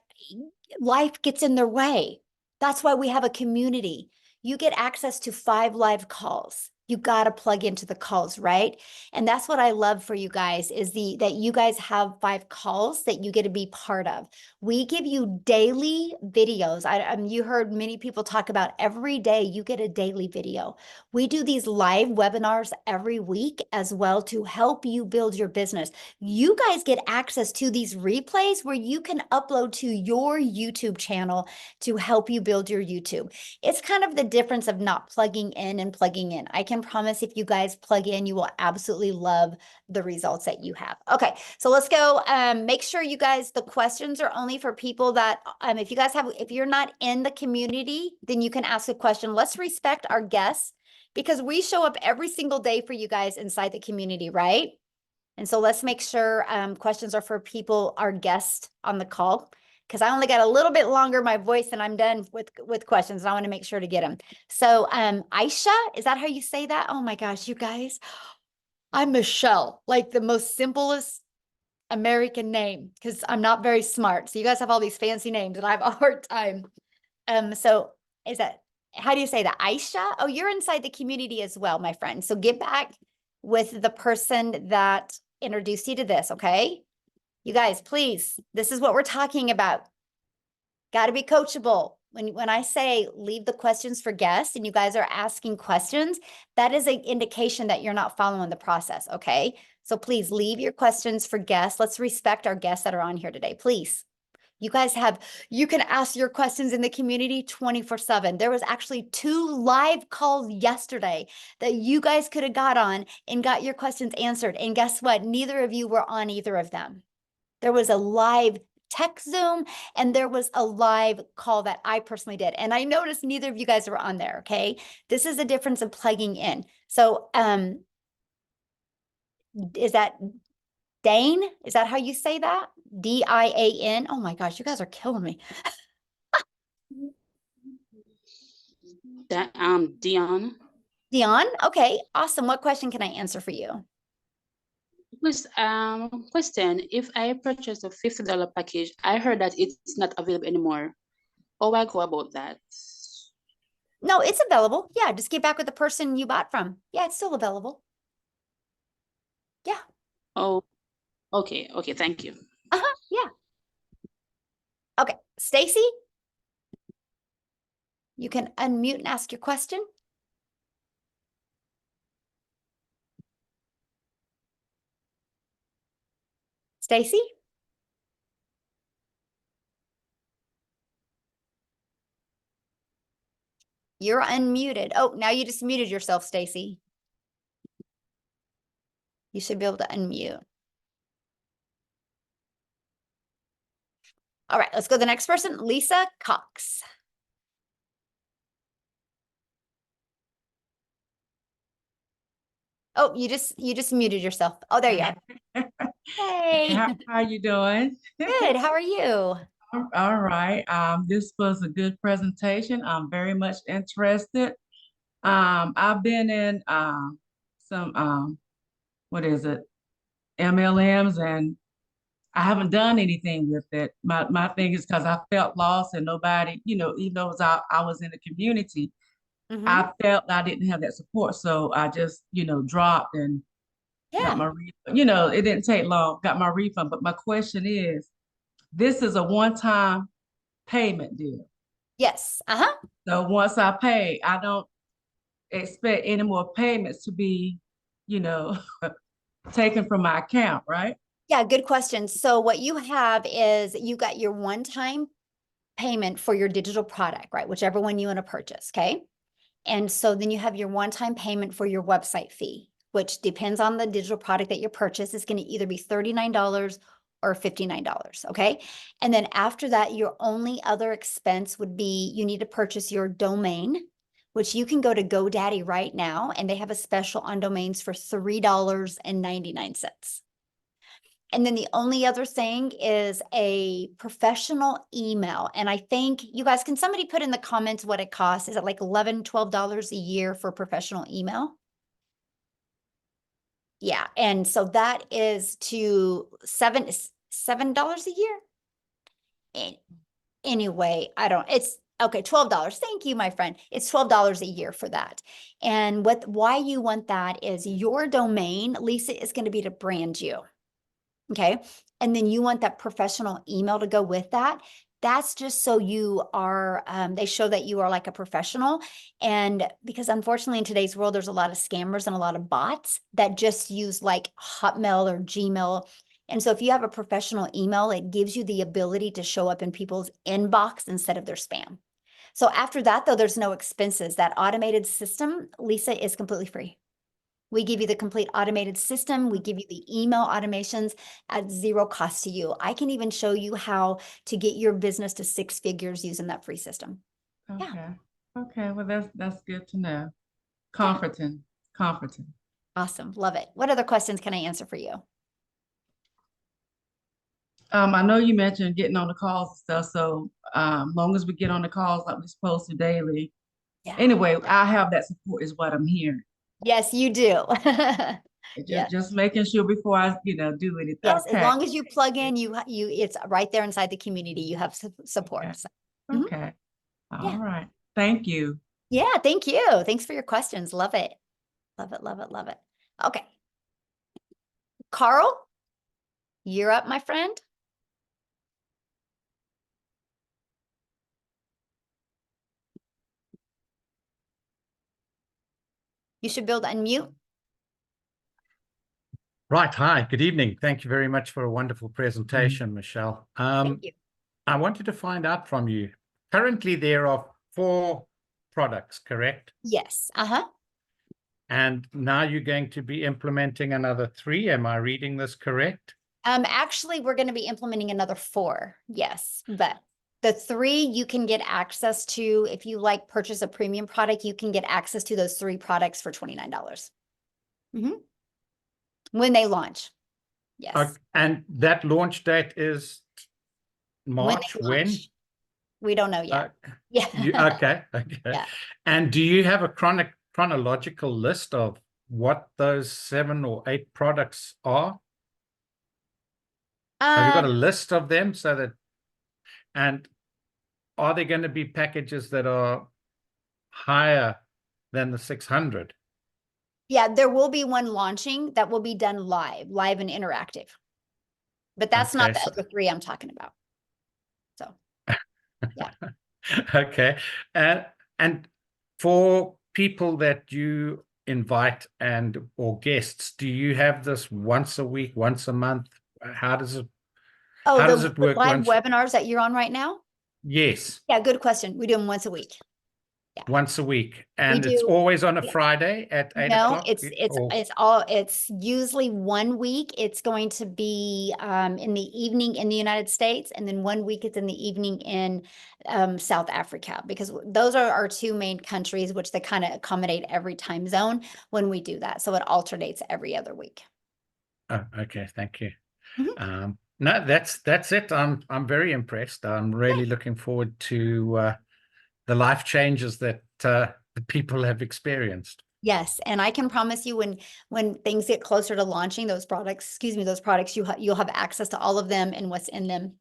life gets in their way. That's why we have a community. You get access to 5 live calls. You got to plug into the calls, right? And that's what I love for you guys is that you guys have 5 calls that you get to be part of. We give you daily videos. You heard many people talk about every day you get a daily video. We do these live webinars every week as well to help you build your business. You guys get access to these replays where you can upload to your YouTube channel to help you build your YouTube. It's kind of the difference of not plugging in and plugging in. I can promise if you guys plug in, you will absolutely love the results that you have. Okay, so let's go. Make sure you guys, the questions are only for people that, if you're not in the community, then you can ask a question. Let's respect our guests because we show up every single day for you guys inside the community, right? And so let's make sure questions are for people, our guests on the call, because I only got a little bit longer my voice and I'm done with questions. And I want to make sure to get them. So Aisha, is that how you say that? Oh my gosh, you guys, I'm Michelle, like the most simplest American name because I'm not very smart. So you guys have all these fancy names and I have a hard time. So how do you say that? Aisha? Oh, you're inside the community as well, my friend. So get back with the person that introduced you to this, okay? You guys, please, this is what we're talking about. Got to be coachable. When I say leave the questions for guests and you guys are asking questions, that is an indication that you're not following the process, okay? So please leave your questions for guests. Let's respect our guests that are on here today, please. You can ask your questions in the community 24/7. There was actually 2 live calls yesterday that you guys could have got on and got your questions answered. And guess what? Neither of you were on either of them. There was a live tech Zoom and there was a live call that I personally did. And I noticed neither of you guys were on there, okay? This is the difference of plugging in. So is that Dane? Is that how you say that? D-I-A-N? Oh my gosh, you guys are killing me. Dion. Dion? Okay, awesome. What question can I answer for you? Please, question, if I purchase a $50 package, I heard that it's not available anymore. How do I go about that? No, it's available. Yeah, just get back with the person you bought from. Yeah, it's still available. Yeah. Oh, okay, thank you. Yeah. Okay, Stacy? You can unmute and ask your question. Stacy? You're unmuted. Oh, now you just muted yourself, Stacy. You should be able to unmute. All right, let's go to the next person, Lisa Cox. Oh, you just muted yourself. Oh, there you are. Hey, How you doing? good. How are you? All right. This was a good presentation. I'm very much interested. I've been in some what is it? MLMs, and I haven't done anything with it. My thing is because I felt lost and nobody, even though I was in the community, Mhm. I felt I didn't have that support. So I just, dropped and got Yeah. my refund. It didn't take long, got my refund. But my question is, this is a one-time payment deal. Yes. Uh-huh. So once I pay, I don't expect any more payments to be, taken from my account, right? Yeah, good question. So what you have is you got your one-time payment for your digital product, right? Whichever one you want to purchase, okay? And so then you have your one-time payment for your website fee, which depends on the digital product that you purchase. It's going to either be $39 or $59, okay? And then after that, your only other expense would be you need to purchase your domain, which you can go to GoDaddy right now, and they have a special on domains for $3.99. And then the only other thing is a professional email. And I think you guys, can somebody put in the comments what it costs? Is it like $11, $12 a year for professional email? Yeah. And so that is to $7 a year. Anyway, it's okay, $12. Thank you, my friend. It's $12 a year for that. And why you want that is your domain, Lisa, is going to be to brand you. Okay. And then you want that professional email to go with that. That's just so you are, they show that you are like a professional. And because unfortunately in today's world, there's a lot of scammers and a lot of bots that just use like Hotmail or Gmail. And so if you have a professional email, it gives you the ability to show up in people's inbox instead of their spam. So after that, though, there's no expenses. That automated system, Lisa, is completely free. We give you the complete automated system. We give you the email automations at zero cost to you. I can even show you how to get your business to 6 figures using that free system. Okay. Yeah. Okay. Well, that's good to know. Comforting. Awesome. Love it. What other questions can I answer for you? I know you mentioned getting on the calls and stuff. So long as we get on the calls like we're supposed to daily. Yeah. Anyway, I have that support is what I'm hearing. Yes, you do. Just making sure before I, do anything. Yes, Okay. as long as you plug in, it's right there inside the community. You have support. Okay. So, Okay. Yeah. All right. Thank you. yeah, thank you. Thanks for your questions. Love it. Love it, love it, love it. Okay. Carl, you're up, my friend. You should be able to unmute. Right. Hi. Good evening. Thank you very much for a wonderful presentation, Michelle. Thank you. I wanted to find out from you. Currently, there are 4 products, correct? Yes. Uh-huh. And now you're going to be implementing another 3. Am I reading this correct? Actually, we're going to be implementing another 4. Yes, but the 3 you can get access to. If you purchase a premium product, you can get access to those 3 products for $29. When they launch. Yes. And that launch date is When March. they When? launch. We don't know yet. Yeah. Okay. Yeah. And do you have a chronological list of what those 7 or 8 products are? Have you got a list of them and are there going to be packages that are higher than the 600? Yeah, there will be one launching that will be done live and interactive. But that's not the other 3 I'm talking about. So, yeah. Okay. And for people that you invite or guests, do you have this once a week, once a month, how does it Oh, how does the it work live once? webinars that you're on right now? Yes, Yeah, good question. We do them once a week. once a week, We and it's do. always on a Yeah. Friday at 8 No, o'clock. it's usually 1 week. It's going to be in the evening in the United States, and then 1 week it's in the evening in South Africa, because those are our two main countries, which they kind of accommodate every time zone when we do that. So it alternates every other week. Oh, okay, thank you. Mhm. No, that's it. I'm very impressed. I'm really looking forward to the life changes that the people have experienced. Yes, and I can promise you when things get closer to launching those products, you'll have access to all of them and what's in them.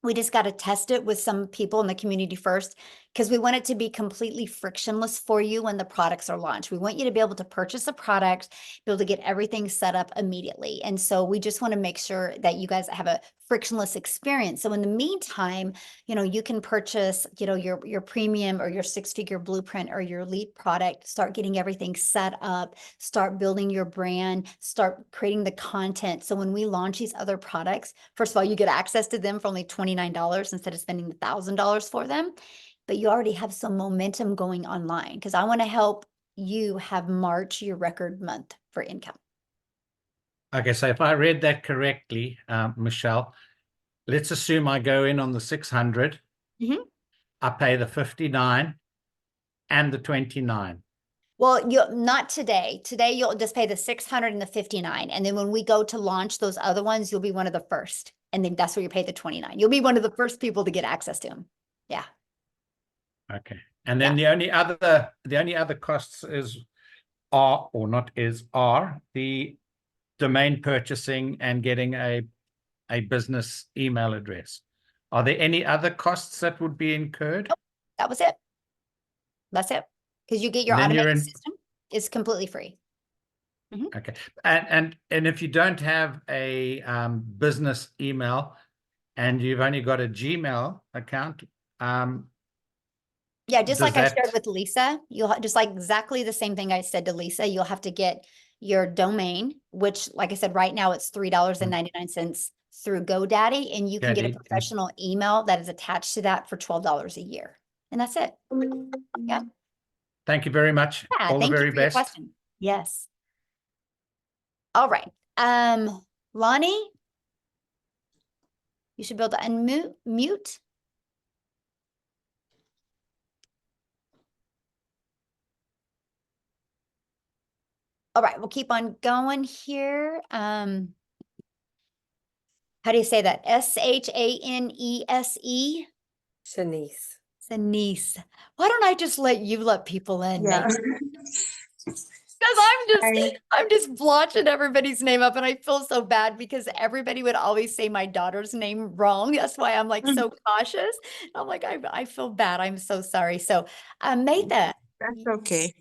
We just got to test it with some people in the community first, because we want it to be completely frictionless for you when the products are launched. We want you to be able to purchase a product, be able to get everything set up immediately. And so we just want to make sure that you guys have a frictionless experience. So in the meantime, you can purchase, your premium or your 6-figure blueprint or your lead product, start getting everything set up, start building your brand, start creating the content. So when we launch these other products, first of all, you get access to them for only $29 instead of spending $1,000 for them. But you already have some momentum going online, because I want to help you have March your record month for income. Okay, so if I read that correctly, Michelle, let's assume I go in on the 600. Mhm. I pay the 59 and the 29. Well, not today. Today you'll just pay the 600 and the 59. And then when we go to launch those other ones, you'll be one of the first. And then that's where you pay the 29. You'll be one of the first people to get access to them. Yeah. Okay. And then the only other costs are the domain purchasing and getting a business email address. Are there any other costs that would be incurred? Nope, that was it. That's it. Because you get your And then you're automated in- system. It's completely free. Okay. And if you don't have a business email and you've only got a Gmail account, Yeah, just does like I shared that- with Lisa, just like exactly the same thing I said to Lisa, you'll have to get your domain, which, like I said, right now it's $3.99 through GoDaddy, and you can get a GoDaddy, professional email that is attached to that for $12 a year. And that's it. Yeah. Thank you very much. Yeah, All the thank you very for your best. question. Yes. All right. Lonnie, you should be able to unmute. All right, we'll keep on going here. How do you say that? Shanese? Shanice. Shanice. Why don't I just let you let people in? Yeah. Because I'm just blotching everybody's name up, and I feel so bad because everybody would always say my daughter's name wrong. That's why I'm like so cautious. I'm like, I feel bad. I'm so sorry. So, Maytha. That's okay.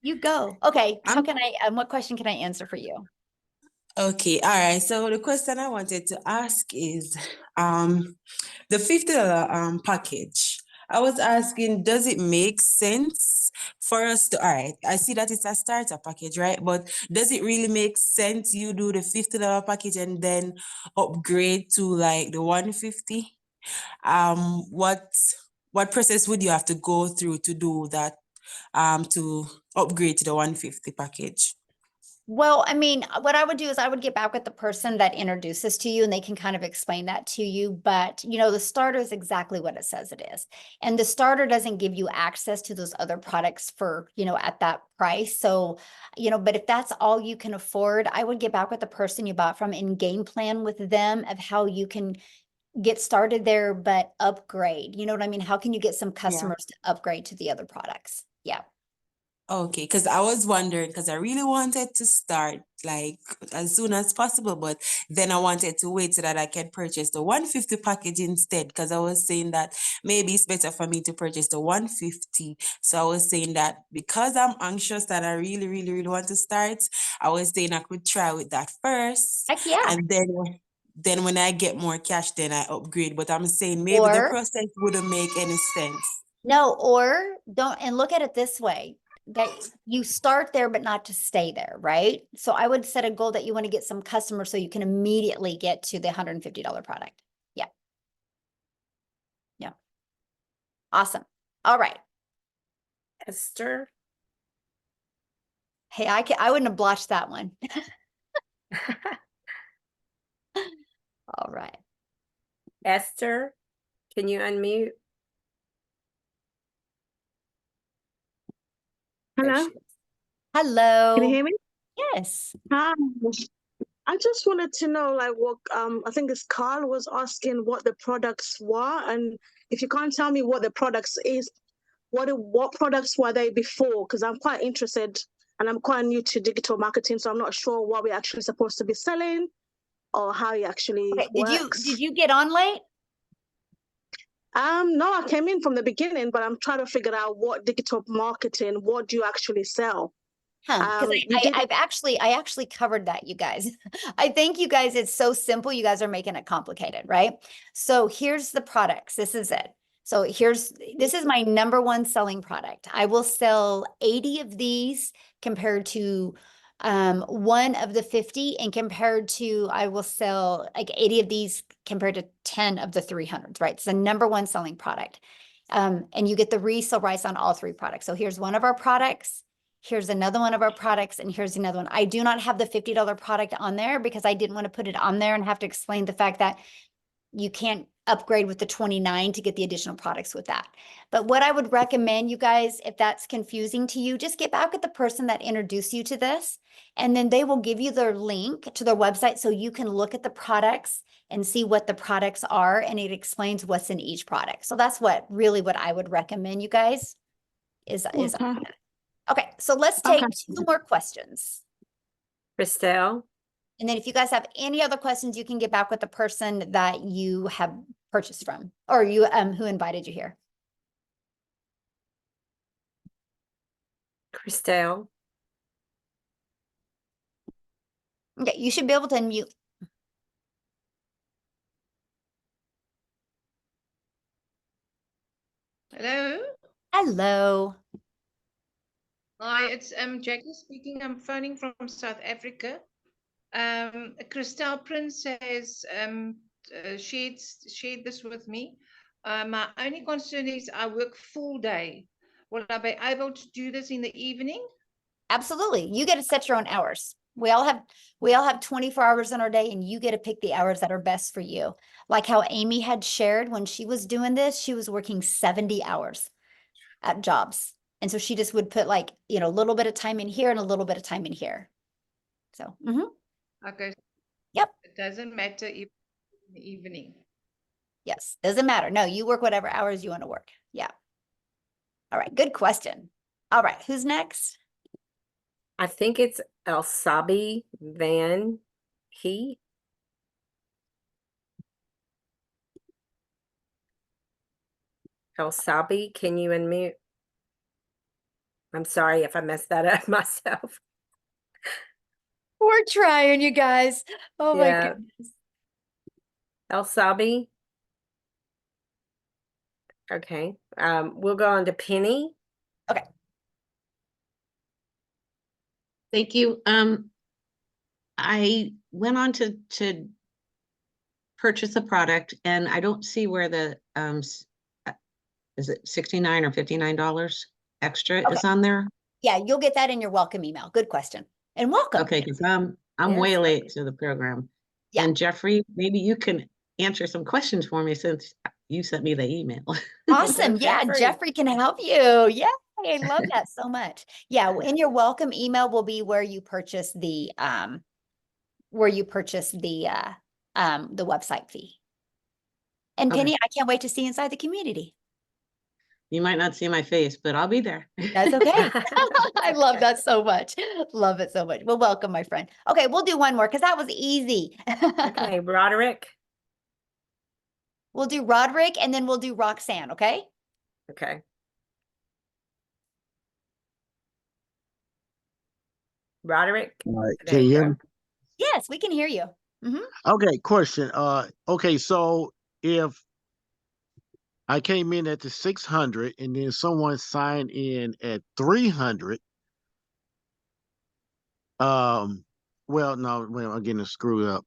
You go. Okay. How can I, what question can I answer for you? Okay, all right. So the question I wanted to ask is the $50 package. I was asking, does it make sense for us to, all right, I see that it's a starter package, right? But does it really make sense you do the $50 package and then upgrade to like the 150? What process would you have to go through to do that, to upgrade to the 150 package? Well, I mean, what I would do is I would get back with the person that introduces to you, and they can kind of explain that to you. But, the starter is exactly what it says it is. And the starter doesn't give you access to those other products for, at that price. So, but if that's all you can afford, I would get back with the person you bought from and game plan with them of how you can get started there, but upgrade. You know what I mean? How can you get some customers to upgrade to the other products? Yeah. Okay, because I was wondering, because I really wanted to start like as soon as possible, but then I wanted to wait so that I can purchase the 150 package instead, because I was saying that maybe it's better for me to purchase the 150. So I was saying that because I'm anxious that I really, really, really want to start, I was saying I could try with that first. Heck yeah. And then when I get more cash, then I upgrade. But I'm saying maybe the process wouldn't make any sense. No, or don't, and look at it this way. that you start there, but not to stay there, right? So I would set a goal that you want to get some customers so you can immediately get to the $150 product. Yeah. Yeah. Awesome. All right. Esther. Hey, I wouldn't have blotched that one. All right. Esther, can you unmute? There Hello? she is. Hello. Can you hear me? Yes. Hi. I just wanted to know, like, what I think it's Carl was asking what the products were, and if you can't tell me what the products is, what products were they before? Because I'm quite interested, and I'm quite new to digital marketing, so I'm not sure what we're actually supposed to be selling or how it actually Okay. works. Did you get on late? No, I came in from the beginning, but I'm trying to figure out what digital marketing, what do you actually sell? Because I actually covered that, you guys. I think you guys, it's so simple. You guys are making it complicated, right? So here's the products. This is it. So this is my number one selling product. I will sell 80 of these compared to one of the 50, and compared to, I will sell like 80 of these compared to 10 of the 300s, right? It's the number one selling product. And you get the resale rights on all three products. So here's one of our products. Here's another one of our products, and here's another one. I do not have the $50 product on there because I didn't want to put it on there and have to explain the fact that you can't upgrade with the 29 to get the additional products with that. But what I would recommend, you guys, if that's confusing to you, just get back with the person that introduced you to this, and then they will give you their link to their website so you can look at the products and see what the products are, and it explains what's in each product. So that's what I would recommend, you guys, is okay, so let's take two more questions. Christelle. And then if you guys have any other questions, you can get back with the person that you have purchased from, or you who invited you here. Christelle. Okay, you should be able to unmute. Hello. Hello. Hi, it's Jackie speaking. I'm phoning from South Africa. Christelle Prince has shared this with me. My only concern is I work full day. Will I be able to do this in the evening? Absolutely. You get to set your own hours. We all have 24 hours in our day, and you get to pick the hours that are best for you. Like how Amy had shared when she was doing this, she was working 70 hours at jobs. And so she just would put like, a little bit of time in here and a little bit of time in here. So, Okay. Yep. It doesn't matter if in the evening. Yes, doesn't matter. No, you work whatever hours you want to work. Yeah. All right, good question. All right, who's next? I think it's Elsabi Van He. Elsabi, can you unmute? I'm sorry if I messed that up myself. We're trying, you guys. Oh my Yeah. goodness. Elsabi. Okay. We'll go on to Penny. Okay. Thank you. I went on to purchase a product, and I don't see where the is it $69 or $59 extra is on there? Yeah, you'll get that in your welcome email. Good question. And welcome. Okay, because I'm way late to the program. Yeah. And Jeffrey, maybe you can answer some questions for me since you sent me the email. Awesome. Yeah, Jeffrey can help you. Yeah, I love that so much. Yeah, in your welcome email will be where you purchase the website fee. And Penny, I can't wait to see you inside the community. You might not see my face, but I'll be there. That's okay. I love that so much. Love it so much. Well, welcome, my friend. Okay, we'll do one more because that was easy. Okay, Roderick. We'll do Roderick, and then we'll do Roxanne, okay? Okay. Roderick. Can you hear me? Yes, we can hear you. Okay, question. Okay, so if I came in at the 600 and then someone signed in at 300. Well, no, well, I'm getting it screwed up.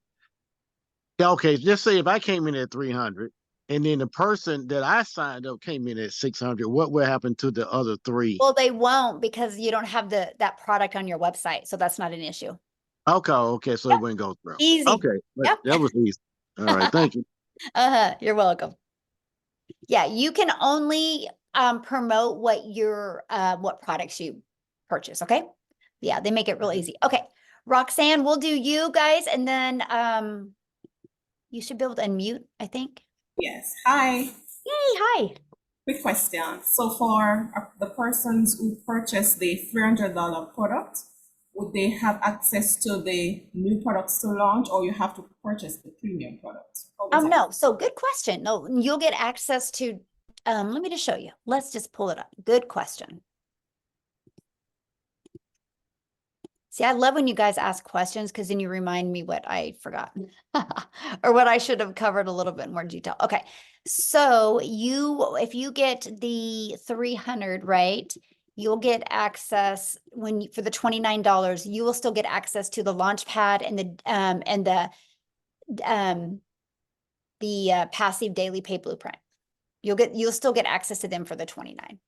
Yeah, okay, just say if I came in at 300 and then the person that I signed up came in at 600, what will happen to the other three? Well, they won't because you don't have that product on your website. So that's not an issue. Okay, so it wouldn't go through. Easy. Okay, Yep. that was easy. All right, thank you. You're welcome. Yeah, you can only promote what products you purchase, okay? Yeah, they make it real easy. Okay, Roxanne, we'll do you guys, and then you should be able to unmute, I think. Yes. Hi. Yay, hi. Quick question. So for the persons who purchase the $300 product, would they have access to the new products to launch, or you have to purchase the premium product? No, so good question. No, you'll get access to, let me just show you. Let's just pull it up. Good question. See, I love when you guys ask questions because then you remind me what I forgot or what I should have covered a little bit more detail. Okay, so if you get the 300, right, you'll get access for the $29. You will still get access to the Launchpad and the passive daily pay blueprint. You'll still get access to them for the 29.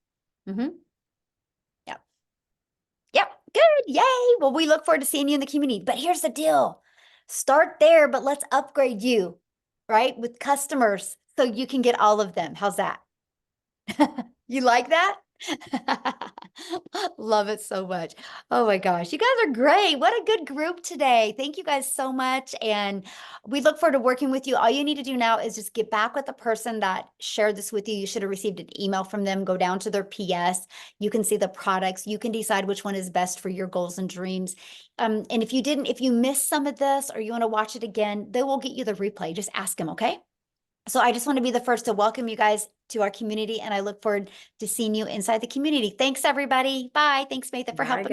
Yep, good, yay. Well, we look forward to seeing you in the community. But here's the deal. Start there, but let's upgrade you, right? With customers so you can get all of them. How's that? You like that? Love it so much. Oh my gosh, you guys are great. What a good group today. Thank you guys so much. And we look forward to working with you. All you need to do now is just get back with the person that shared this with you. You should have received an email from them. Go down to their PS. You can see the products. You can decide which one is best for your goals and dreams. And if you missed some of this or you want to watch it again, they will get you the replay. Just ask them, okay? So I just want to be the first to welcome you guys to our community, and I look forward to seeing you inside the community. Thanks, everybody. Bye. Thanks, Matha, for helping me.